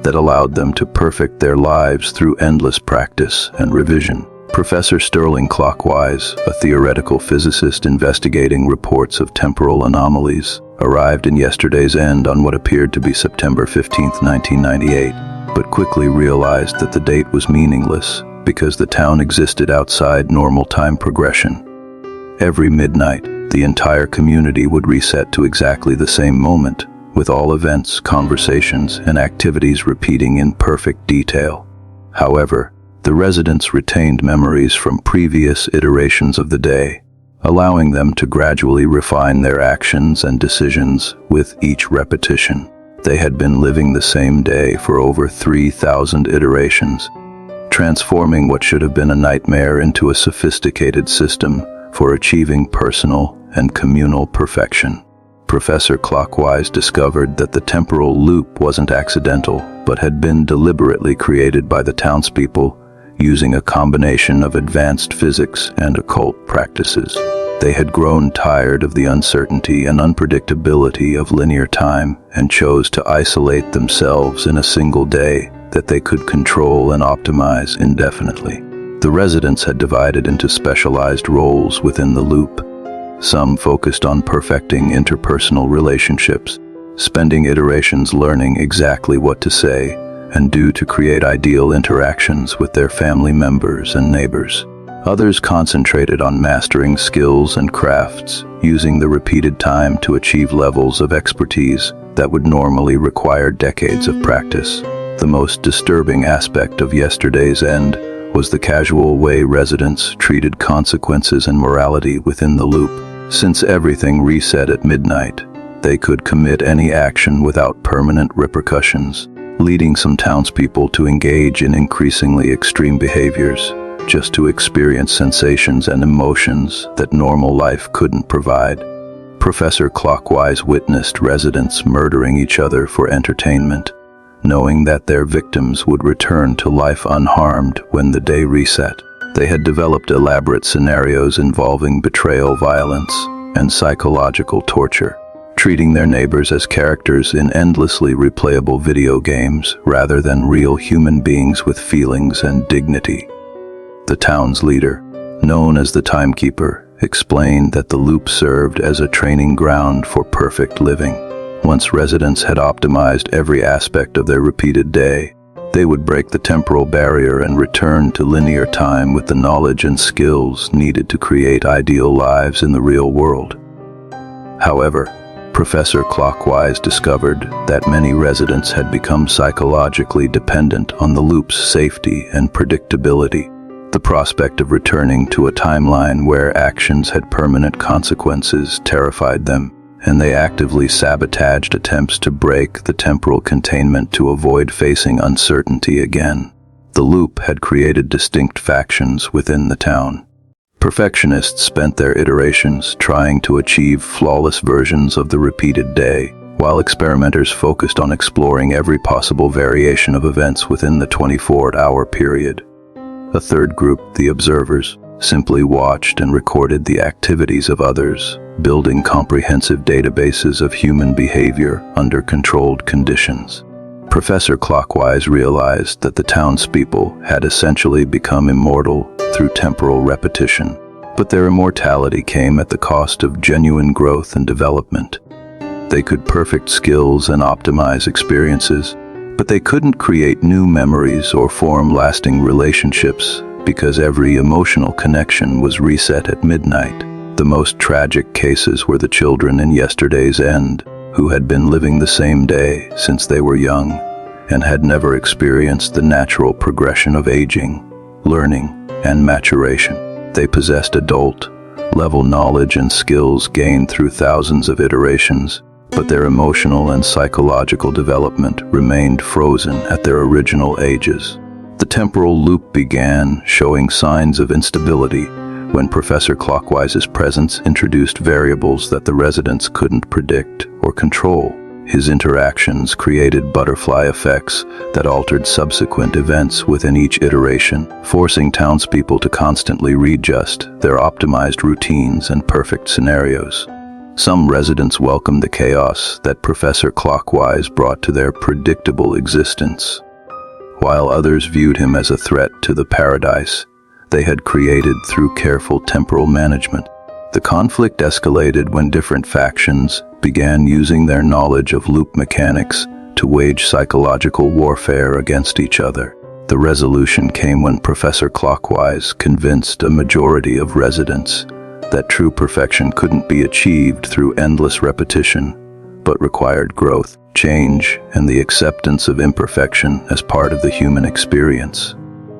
that allowed them to perfect their lives through endless practice and revision. Professor Sterling Clockwise, a theoretical physicist investigating reports of temporal anomalies, arrived in yesterday's end on what appeared to be September 15, 1998, but quickly realized that the date was meaningless because the town existed outside normal time progression. Every midnight, the entire community would reset to exactly the same moment, with all events, conversations, and activities repeating in perfect detail. However, the residents retained memories from previous iterations of the day, allowing them to gradually refine their actions and decisions with each repetition. They had been living the same day for over 3,000 iterations, transforming what should have been a nightmare into a sophisticated system for achieving personal and communal perfection. Professor Clockwise discovered that the temporal loop wasn't accidental, but had been deliberately created by the townspeople using a combination of advanced physics and occult practices. They had grown tired of the uncertainty and unpredictability of linear time and chose to isolate themselves in a single day that they could control and optimize indefinitely. The residents had divided into specialized roles within the loop. Some focused on perfecting interpersonal relationships, spending iterations learning exactly what to say and do to create ideal interactions with their family members and neighbors. Others concentrated on mastering skills and crafts, using the repeated time to achieve levels of expertise that would normally require decades of practice. The most disturbing aspect of yesterday's end was the casual way residents treated consequences and morality within the loop. Since everything reset at midnight, they could commit any action without permanent repercussions, leading some townspeople to engage in increasingly extreme behaviors just to experience sensations and emotions that normal life couldn't provide. Professor Clockwise witnessed residents murdering each other for entertainment, knowing that their victims would return to life unharmed when the day reset. They had developed elaborate scenarios involving betrayal, violence, and psychological torture, treating their neighbors as characters in endlessly replayable video games rather than real human beings with feelings and dignity. The town's leader, known as the Timekeeper, explained that the loop served as a training ground for perfect living. Once residents had optimized every aspect of their repeated day, they would break the temporal barrier and return to linear time with the knowledge and skills needed to create ideal lives in the real world. However, Professor Clockwise discovered that many residents had become psychologically dependent on the loop's safety and predictability. The prospect of returning to a timeline where actions had permanent consequences terrified them, and they actively sabotaged attempts to break the temporal containment to avoid facing uncertainty again. The loop had created distinct factions within the town. Perfectionists spent their iterations trying to achieve flawless versions of the repeated day, while experimenters focused on exploring every possible variation of events within the 24-hour period. A third group, the observers, simply watched and recorded the activities of others, building comprehensive databases of human behavior under controlled conditions. Professor Clockwise realized that the townspeople had essentially become immortal through temporal repetition, but their immortality came at the cost of genuine growth and development. They could perfect skills and optimize experiences, but they couldn't create new memories or form lasting relationships because every emotional connection was reset at midnight. The most tragic cases were the children in yesterday's end, who had been living the same day since they were young and had never experienced the natural progression of aging, learning, and maturation. They possessed adult-level knowledge and skills gained through thousands of iterations, but their emotional and psychological development remained frozen at their original ages. The temporal loop began showing signs of instability when Professor Clockwise's presence introduced variables that the residents couldn't predict or control. His interactions created butterfly effects that altered subsequent events within each iteration, forcing townspeople to constantly readjust their optimized routines and perfect scenarios. Some residents welcomed the chaos that Professor Clockwise brought to their predictable existence, while others viewed him as a threat to the paradise they had created through careful temporal management. The conflict escalated when different factions began using their knowledge of loop mechanics to wage psychological warfare against each other. The resolution came when Professor Clockwise convinced a majority of residents that true perfection couldn't be achieved through endless repetition, but required growth, change, and the acceptance of imperfection as part of the human experience.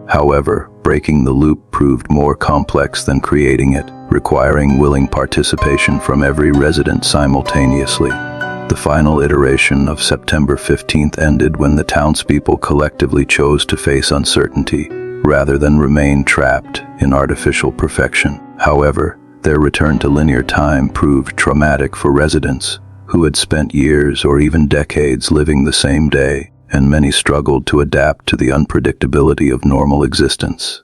However, breaking the loop proved more complex than creating it, requiring willing participation from every resident simultaneously. The final iteration of September 15th ended when the townspeople collectively chose to face uncertainty rather than remain trapped in artificial perfection. However, their return to linear time proved traumatic for residents who had spent years or even decades living the same day, and many struggled to adapt to the unpredictability of normal existence.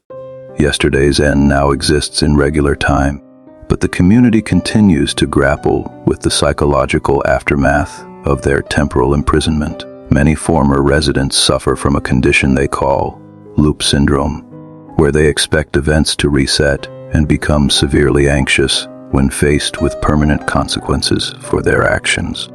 Yesterday's end now exists in regular time, but the community continues to grapple with the psychological aftermath of their temporal imprisonment. Many former residents suffer from a condition they call loop syndrome, where they expect events to reset and become severely anxious when faced with permanent consequences for their actions.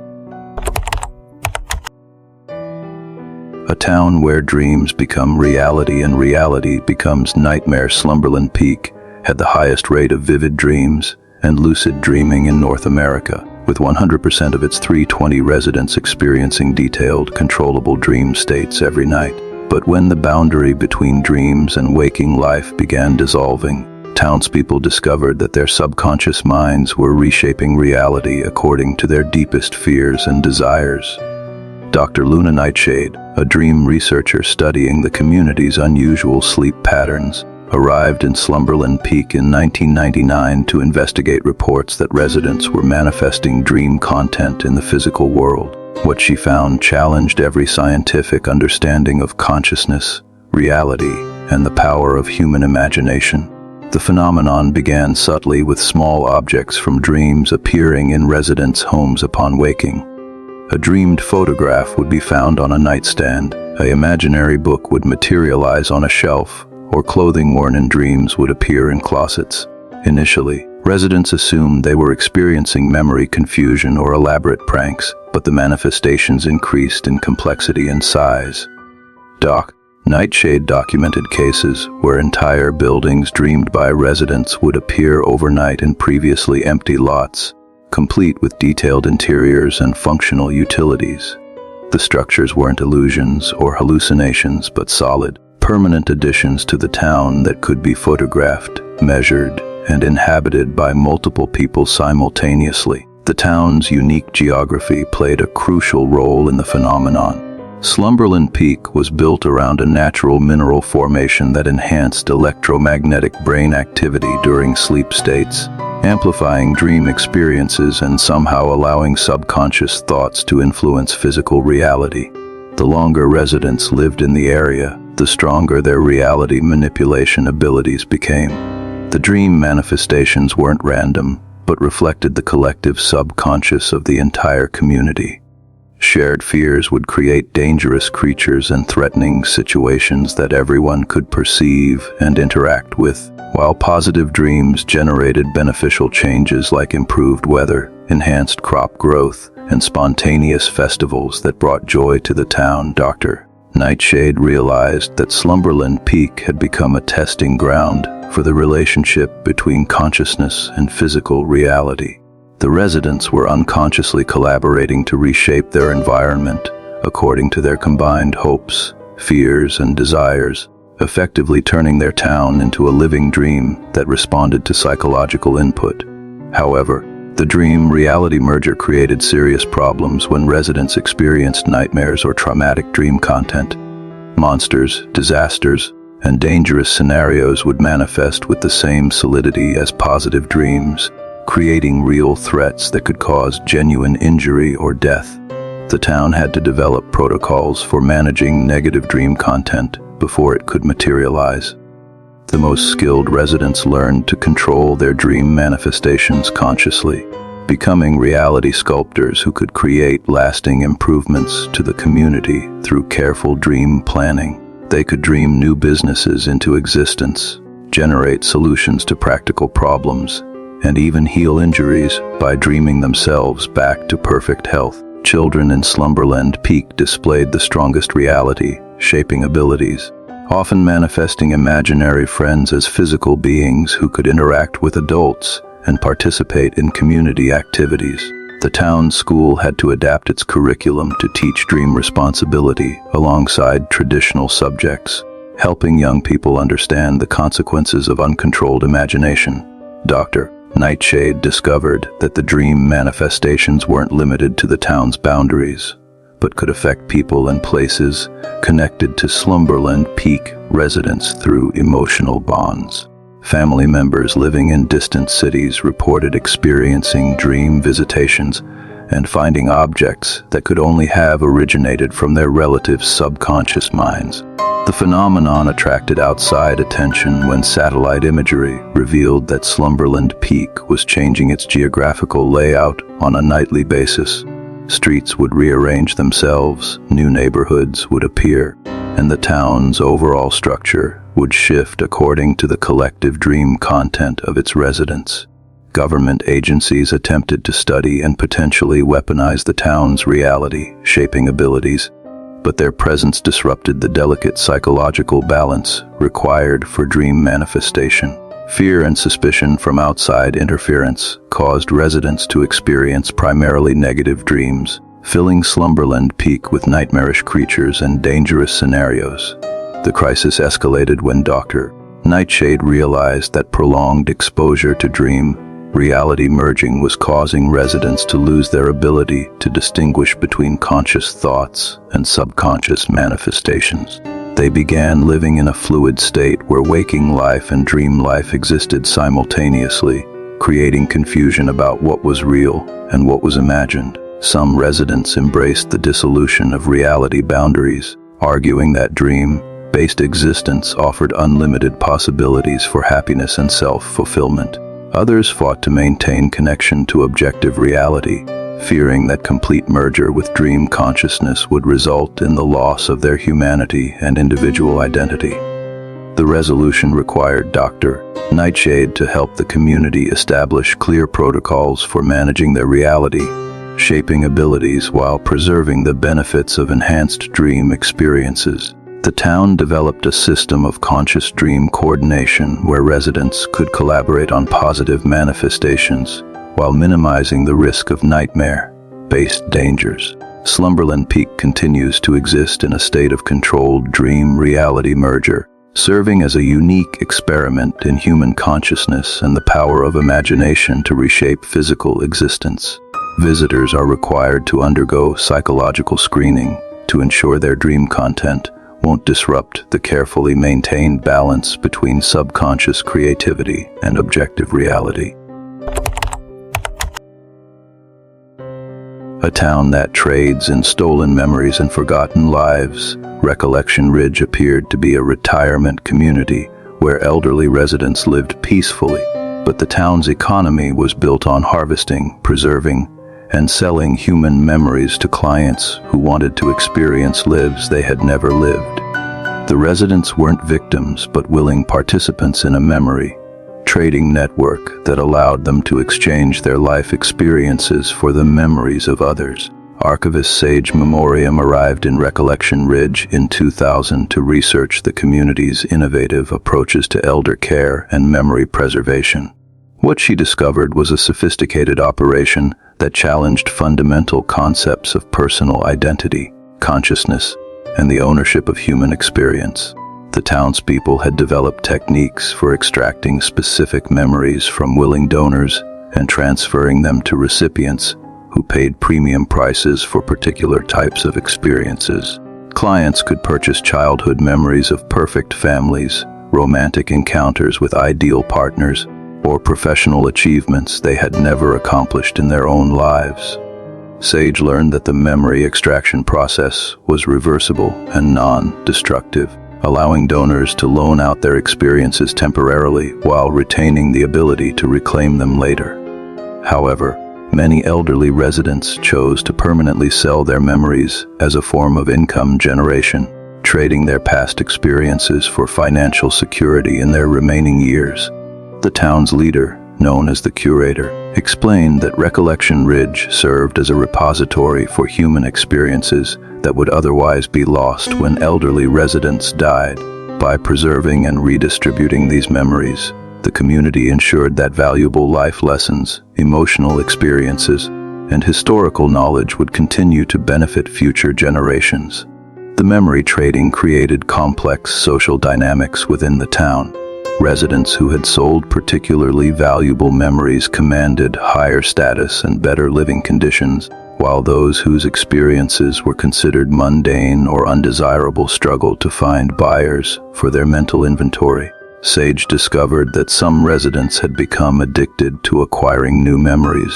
A town where dreams become reality and reality becomes nightmare. Slumberland Peak had the highest rate of vivid dreams and lucid dreaming in North America, with 100% of its 320 residents experiencing detailed, controllable dream states every night. But when the boundary between dreams and waking life began dissolving, townspeople discovered that their subconscious minds were reshaping reality according to their deepest fears and desires. Dr. Luna Nightshade, a dream researcher studying the community's unusual sleep patterns, arrived in Slumberland Peak in 1999 to investigate reports that residents were manifesting dream content in the physical world. What she found challenged every scientific understanding of consciousness, reality, and the power of human imagination. The phenomenon began subtly, with small objects from dreams appearing in residents' homes upon waking. A dreamed photograph would be found on a nightstand, an imaginary book would materialize on a shelf, or clothing worn in dreams would appear in closets. Initially, residents assumed they were experiencing memory confusion or elaborate pranks, but the manifestations increased in complexity and size. Nightshade documented cases where entire buildings dreamed by residents would appear overnight in previously empty lots, complete with detailed interiors and functional utilities. The structures weren't illusions or hallucinations, but solid, permanent additions to the town that could be photographed, measured, and inhabited by multiple people simultaneously. The town's unique geography played a crucial role in the phenomenon. Slumberland Peak was built around a natural mineral formation that enhanced electromagnetic brain activity during sleep states, amplifying dream experiences and somehow allowing subconscious thoughts to influence physical reality. The longer residents lived in the area, the stronger their reality manipulation abilities became. The dream manifestations weren't random, but reflected the collective subconscious of the entire community. Shared fears would create dangerous creatures and threatening situations that everyone could perceive and interact with, while positive dreams generated beneficial changes like improved weather, enhanced crop growth, and spontaneous festivals that brought joy to the town. Dr. Nightshade realized that Slumberland Peak had become a testing ground for the relationship between consciousness and physical reality. The residents were unconsciously collaborating to reshape their environment according to their combined hopes, fears, and desires, effectively turning their town into a living dream that responded to psychological input. However, the dream-reality merger created serious problems when residents experienced nightmares or traumatic dream content. Monsters, disasters, and dangerous scenarios would manifest with the same solidity as positive dreams, creating real threats that could cause genuine injury or death. The town had to develop protocols for managing negative dream content before it could materialize. The most skilled residents learned to control their dream manifestations consciously, becoming reality sculptors who could create lasting improvements to the community through careful dream planning. They could dream new businesses into existence, generate solutions to practical problems, and even heal injuries by dreaming themselves back to perfect health. Children in Slumberland Peak displayed the strongest reality, shaping abilities, often manifesting imaginary friends as physical beings who could interact with adults and participate in community activities. The town school had to adapt its curriculum to teach dream responsibility alongside traditional subjects, helping young people understand the consequences of uncontrolled imagination. Dr. Nightshade discovered that the dream manifestations weren't limited to the town's boundaries, but could affect people and places connected to Slumberland Peak residents through emotional bonds. Family members living in distant cities reported experiencing dream visitations and finding objects that could only have originated from their relatives' subconscious minds. The phenomenon attracted outside attention when satellite imagery revealed that Slumberland Peak was changing its geographical layout on a nightly basis. Streets would rearrange themselves, new neighborhoods would appear, and the town's overall structure would shift according to the collective dream content of its residents. Government agencies attempted to study and potentially weaponize the town's reality, shaping abilities, but their presence disrupted the delicate psychological balance required for dream manifestation. Fear and suspicion from outside interference caused residents to experience primarily negative dreams, filling Slumberland Peak with nightmarish creatures and dangerous scenarios. The crisis escalated when Dr. Nightshade realized that prolonged exposure to dream-reality merging was causing residents to lose their ability to distinguish between conscious thoughts and subconscious manifestations. They began living in a fluid state where waking life and dream life existed simultaneously, creating confusion about what was real and what was imagined. Some residents embraced the dissolution of reality boundaries, arguing that dream-based existence offered unlimited possibilities for happiness and self-fulfillment. Others fought to maintain connection to objective reality, fearing that complete merger with dream consciousness would result in the loss of their humanity and individual identity. The resolution required Dr. Nightshade to help the community establish clear protocols for managing their reality, shaping abilities while preserving the benefits of enhanced dream experiences. The town developed a system of conscious dream coordination where residents could collaborate on positive manifestations while minimizing the risk of nightmare-based dangers. Slumberland Peak continues to exist in a state of controlled dream-reality merger, serving as a unique experiment in human consciousness and the power of imagination to reshape physical existence. Visitors are required to undergo psychological screening to ensure their dream content won't disrupt the carefully maintained balance between subconscious creativity and objective reality. A town that trades in stolen memories and forgotten lives, Recollection Ridge appeared to be a retirement community where elderly residents lived peacefully, but the town's economy was built on harvesting, preserving, and selling human memories to clients who wanted to experience lives they had never lived. The residents weren't victims but willing participants in a memory trading network that allowed them to exchange their life experiences for the memories of others. Archivist Sage Memoriam arrived in Recollection Ridge in 2000 to research the community's innovative approaches to elder care and memory preservation. What she discovered was a sophisticated operation that challenged fundamental concepts of personal identity, consciousness, and the ownership of human experience. The townspeople had developed techniques for extracting specific memories from willing donors and transferring them to recipients who paid premium prices for particular types of experiences. Clients could purchase childhood memories of perfect families, romantic encounters with ideal partners, or professional achievements they had never accomplished in their own lives. Sage learned that the memory extraction process was reversible and non-destructive, allowing donors to loan out their experiences temporarily while retaining the ability to reclaim them later. However, many elderly residents chose to permanently sell their memories as a form of income generation, trading their past experiences for financial security in their remaining years. The town's leader, known as the curator, explained that Recollection Ridge served as a repository for human experiences that would otherwise be lost when elderly residents died. By preserving and redistributing these memories, the community ensured that valuable life lessons, emotional experiences, and historical knowledge would continue to benefit future generations. The memory trading created complex social dynamics within the town. Residents who had sold particularly valuable memories commanded higher status and better living conditions, while those whose experiences were considered mundane or undesirable struggled to find buyers for their mental inventory. Sage discovered that some residents had become addicted to acquiring new memories,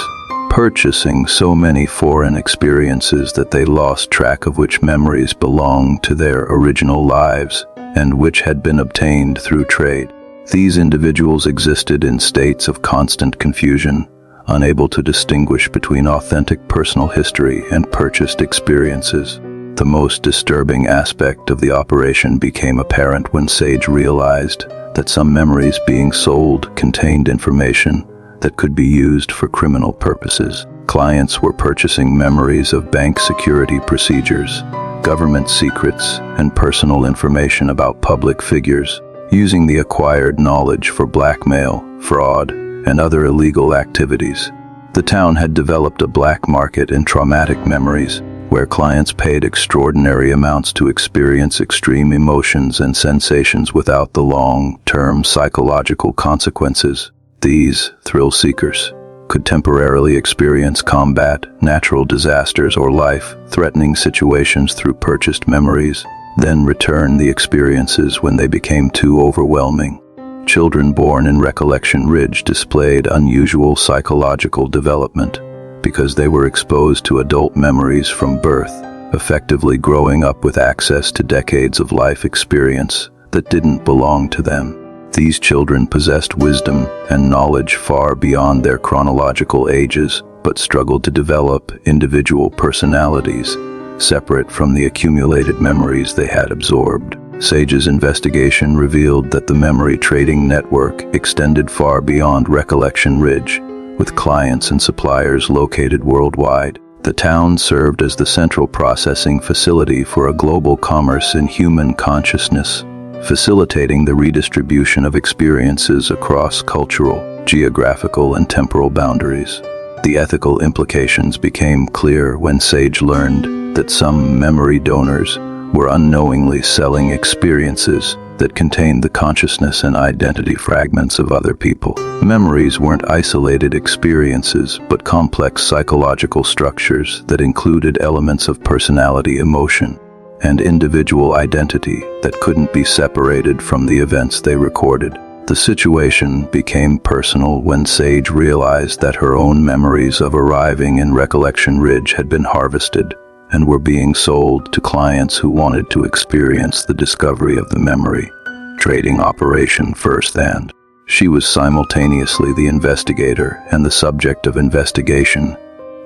purchasing so many foreign experiences that they lost track of which memories belonged to their original lives and which had been obtained through trade. These individuals existed in states of constant confusion, unable to distinguish between authentic personal history and purchased experiences. The most disturbing aspect of the operation became apparent when Sage realized that some memories being sold contained information that could be used for criminal purposes. Clients were purchasing memories of bank security procedures, government secrets, and personal information about public figures, using the acquired knowledge for blackmail, fraud, and other illegal activities. The town had developed a black market in traumatic memories, where clients paid extraordinary amounts to experience extreme emotions and sensations without the long-term psychological consequences. These thrill seekers could temporarily experience combat, natural disasters, or life-threatening situations through purchased memories, then return the experiences when they became too overwhelming. Children born in Recollection Ridge displayed unusual psychological development because they were exposed to adult memories from birth, effectively growing up with access to decades of life experience that didn't belong to them. These children possessed wisdom and knowledge far beyond their chronological ages, but struggled to develop individual personalities, separate from the accumulated memories they had absorbed. Sage's investigation revealed that the memory trading network extended far beyond Recollection Ridge, with clients and suppliers located worldwide. The town served as the central processing facility for a global commerce in human consciousness, facilitating the redistribution of experiences across cultural, geographical, and temporal boundaries. The ethical implications became clear when Sage learned that some memory donors were unknowingly selling experiences that contained the consciousness and identity fragments of other people. Memories weren't isolated experiences, but complex psychological structures that included elements of personality, emotion, and individual identity that couldn't be separated from the events they recorded. The situation became personal when Sage realized that her own memories of arriving in Recollection Ridge had been harvested and were being sold to clients who wanted to experience the discovery of the memory trading operation firsthand. She was simultaneously the investigator and the subject of investigation,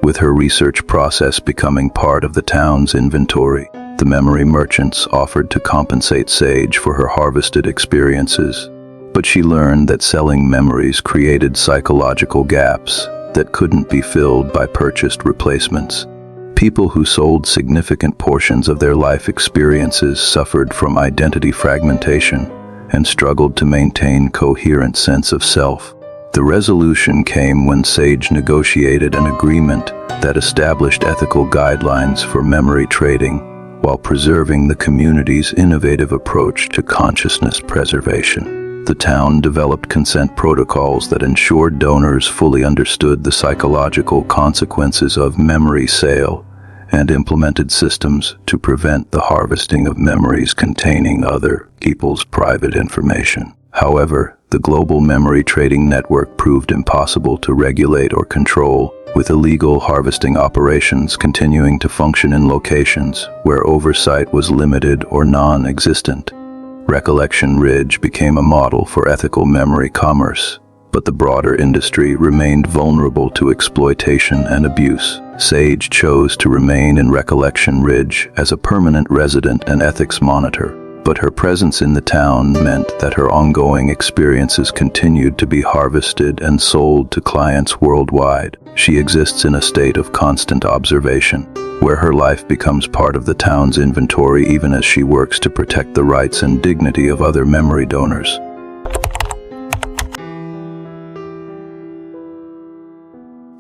with her research process becoming part of the town's inventory. The memory merchants offered to compensate Sage for her harvested experiences, but she learned that selling memories created psychological gaps that couldn't be filled by purchased replacements. People who sold significant portions of their life experiences suffered from identity fragmentation and struggled to maintain coherent sense of self. The resolution came when Sage negotiated an agreement that established ethical guidelines for memory trading while preserving the community's innovative approach to consciousness preservation. The town developed consent protocols that ensured donors fully understood the psychological consequences of memory sale and implemented systems to prevent the harvesting of memories containing other people's private information. However, the global memory trading network proved impossible to regulate or control, with illegal harvesting operations continuing to function in locations where oversight was limited or non-existent. Recollection Ridge became a model for ethical memory commerce, but the broader industry remained vulnerable to exploitation and abuse. Sage chose to remain in Recollection Ridge as a permanent resident and ethics monitor, but her presence in the town meant that her ongoing experiences continued to be harvested and sold to clients worldwide. She exists in a state of constant observation, where her life becomes part of the town's inventory even as she works to protect the rights and dignity of other memory donors.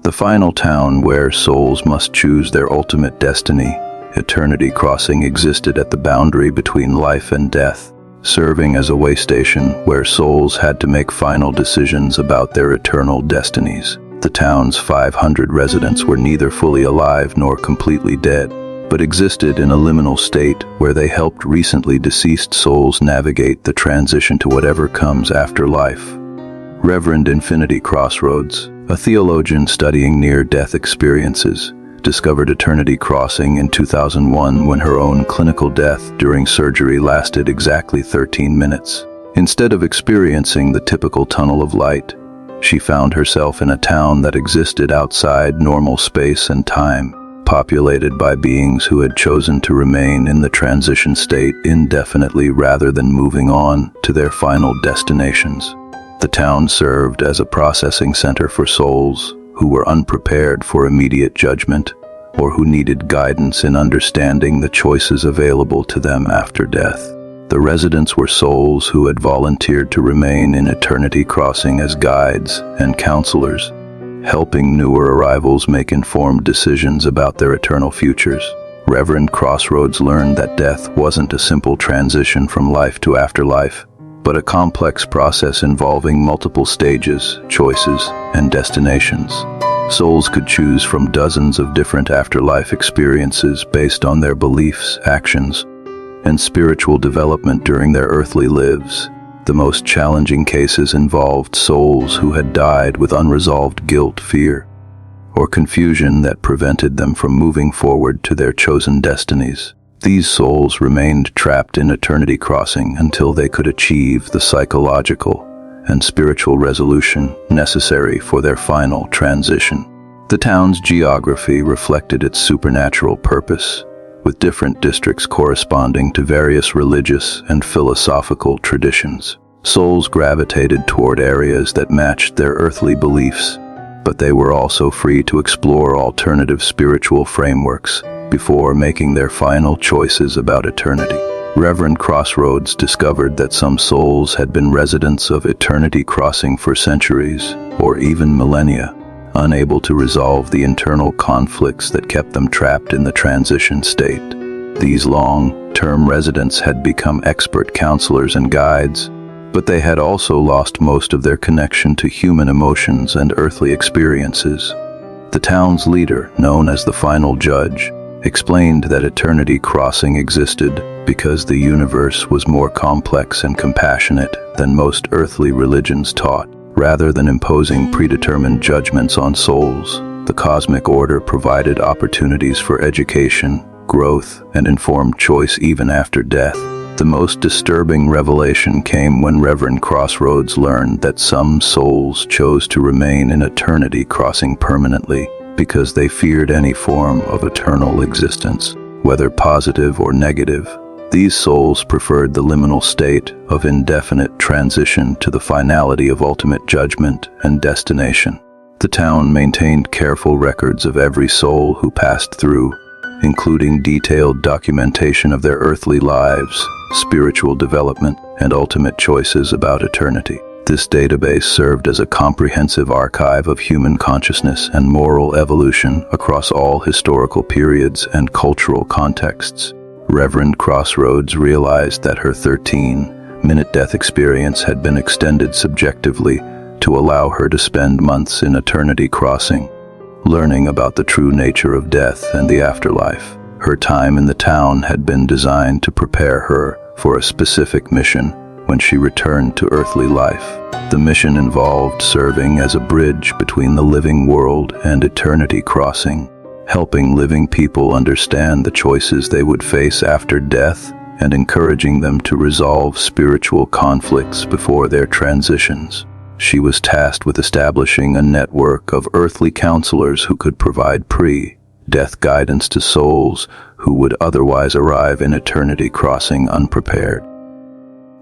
The final town where souls must choose their ultimate destiny, Eternity Crossing, existed at the boundary between life and death, serving as a way station where souls had to make final decisions about their eternal destinies. The town's 500 residents were neither fully alive nor completely dead, but existed in a liminal state where they helped recently deceased souls navigate the transition to whatever comes after life. Reverend Infinity Crossroads, a theologian studying near-death experiences, discovered Eternity Crossing in 2001 when her own clinical death during surgery lasted exactly 13 minutes. Instead of experiencing the typical tunnel of light, she found herself in a town that existed outside normal space and time, populated by beings who had chosen to remain in the transition state indefinitely rather than moving on to their final destinations. The town served as a processing center for souls who were unprepared for immediate judgment or who needed guidance in understanding the choices available to them after death. The residents were souls who had volunteered to remain in Eternity Crossing as guides and counselors, helping newer arrivals make informed decisions about their eternal futures. Reverend Crossroads learned that death wasn't a simple transition from life to afterlife, but a complex process involving multiple stages, choices, and destinations. Souls could choose from dozens of different afterlife experiences based on their beliefs, actions, and spiritual development during their earthly lives. The most challenging cases involved souls who had died with unresolved guilt, fear, or confusion that prevented them from moving forward to their chosen destinies. These souls remained trapped in Eternity Crossing until they could achieve the psychological and spiritual resolution necessary for their final transition. The town's geography reflected its supernatural purpose, with different districts corresponding to various religious and philosophical traditions. Souls gravitated toward areas that matched their earthly beliefs, but they were also free to explore alternative spiritual frameworks before making their final choices about eternity. Reverend Crossroads discovered that some souls had been residents of Eternity Crossing for centuries, or even millennia, unable to resolve the internal conflicts that kept them trapped in the transition state. These long-term residents had become expert counselors and guides, but they had also lost most of their connection to human emotions and earthly experiences. The town's leader, known as the Final Judge, explained that Eternity Crossing existed because the universe was more complex and compassionate than most earthly religions taught. Rather than imposing predetermined judgments on souls, the cosmic order provided opportunities for education, growth, and informed choice even after death. The most disturbing revelation came when Reverend Crossroads learned that some souls chose to remain in Eternity Crossing permanently because they feared any form of eternal existence, whether positive or negative. These souls preferred the liminal state of indefinite transition to the finality of ultimate judgment and destination. The town maintained careful records of every soul who passed through, including detailed documentation of their earthly lives, spiritual development, and ultimate choices about eternity. This database served as a comprehensive archive of human consciousness and moral evolution across all historical periods and cultural contexts. Reverend Crossroads realized that her 13-minute death experience had been extended subjectively to allow her to spend months in Eternity Crossing, learning about the true nature of death and the afterlife. Her time in the town had been designed to prepare her for a specific mission, when she returned to earthly life. The mission involved serving as a bridge between the living world and eternity crossing, helping living people understand the choices they would face after death and encouraging them to resolve spiritual conflicts before their transitions. She was tasked with establishing a network of earthly counselors who could provide pre-death guidance to souls who would otherwise arrive in eternity crossing unprepared.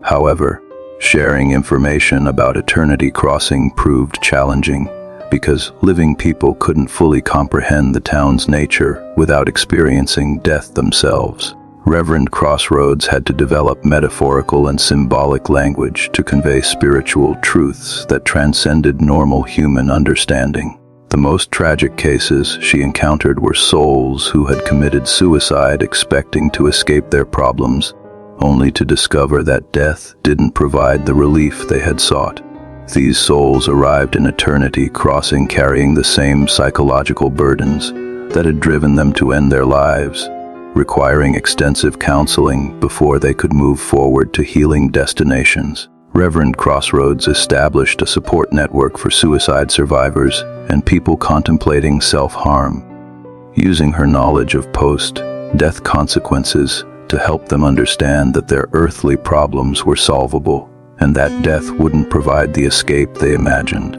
However, sharing information about eternity crossing proved challenging because living people couldn't fully comprehend the town's nature without experiencing death themselves. Reverend Crossroads had to develop metaphorical and symbolic language to convey spiritual truths that transcended normal human understanding. The most tragic cases she encountered were souls who had committed suicide expecting to escape their problems, only to discover that death didn't provide the relief they had sought. These souls arrived in eternity crossing carrying the same psychological burdens that had driven them to end their lives, requiring extensive counseling before they could move forward to healing destinations. Reverend Crossroads established a support network for suicide survivors and people contemplating self-harm, using her knowledge of post-death consequences to help them understand that their earthly problems were solvable and that death wouldn't provide the escape they imagined.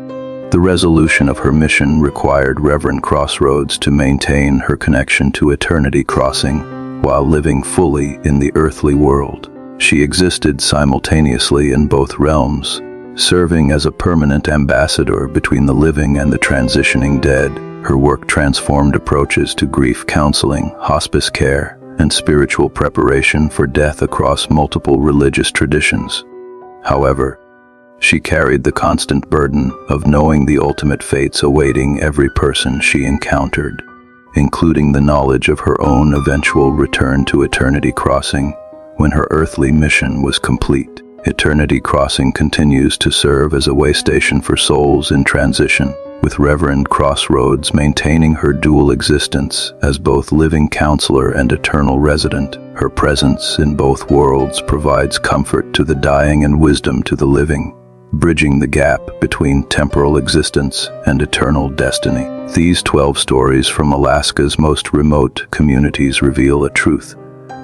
The resolution of her mission required Reverend Crossroads to maintain her connection to eternity crossing while living fully in the earthly world. She existed simultaneously in both realms, serving as a permanent ambassador between the living and the transitioning dead. Her work transformed approaches to grief counseling, hospice care, and spiritual preparation for death across multiple religious traditions. However, she carried the constant burden of knowing the ultimate fates awaiting every person she encountered, including the knowledge of her own eventual return to eternity crossing when her earthly mission was complete. Eternity Crossing continues to serve as a way station for souls in transition, with Reverend Crossroads maintaining her dual existence as both living counselor and eternal resident. Her presence in both worlds provides comfort to the dying and wisdom to the living, bridging the gap between temporal existence and eternal destiny. These 12 stories from Alaska's most remote communities reveal a truth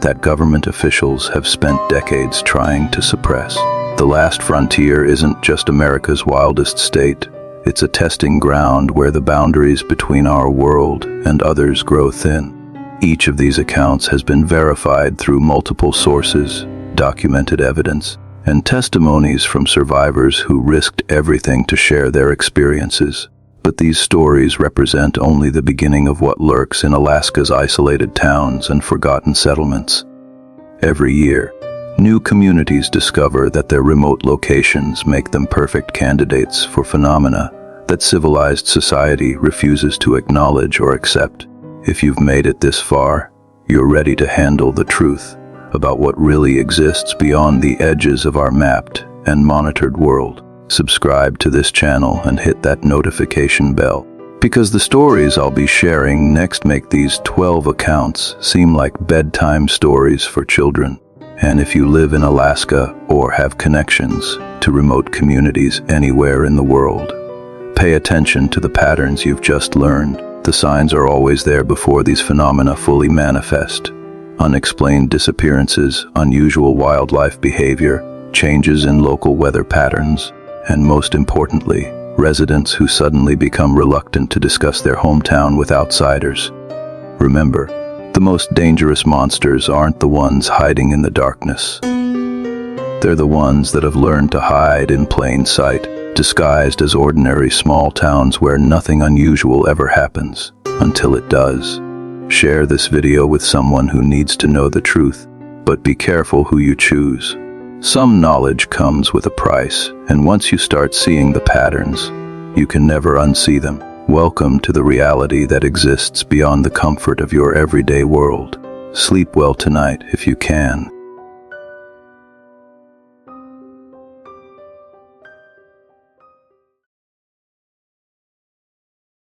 that government officials have spent decades trying to suppress. The last frontier isn't just America's wildest state. It's a testing ground where the boundaries between our world and others grow thin. Each of these accounts has been verified through multiple sources, documented evidence, and testimonies from survivors who risked everything to share their experiences. But these stories represent only the beginning of what lurks in Alaska's isolated towns and forgotten settlements. Every year, new communities discover that their remote locations make them perfect candidates for phenomena that civilized society refuses to acknowledge or accept. If you've made it this far, you're ready to handle the truth about what really exists beyond the edges of our mapped and monitored world. Subscribe to this channel and hit that notification bell, because the stories I'll be sharing next make these 12 accounts seem like bedtime stories for children. And if you live in Alaska or have connections to remote communities anywhere in the world, pay attention to the patterns you've just learned. The signs are always there before these phenomena fully manifest. Unexplained disappearances, unusual wildlife behavior, changes in local weather patterns, and most importantly, residents who suddenly become reluctant to discuss their hometown with outsiders. Remember, the most dangerous monsters aren't the ones hiding in the darkness. They're the ones that have learned to hide in plain sight, disguised as ordinary small towns where nothing unusual ever happens, until it does. Share this video with someone who needs to know the truth, but be careful who you choose. Some knowledge comes with a price, and once you start seeing the patterns, you can never unsee them. Welcome to the reality that exists beyond the comfort of your everyday world. Sleep well tonight if you can.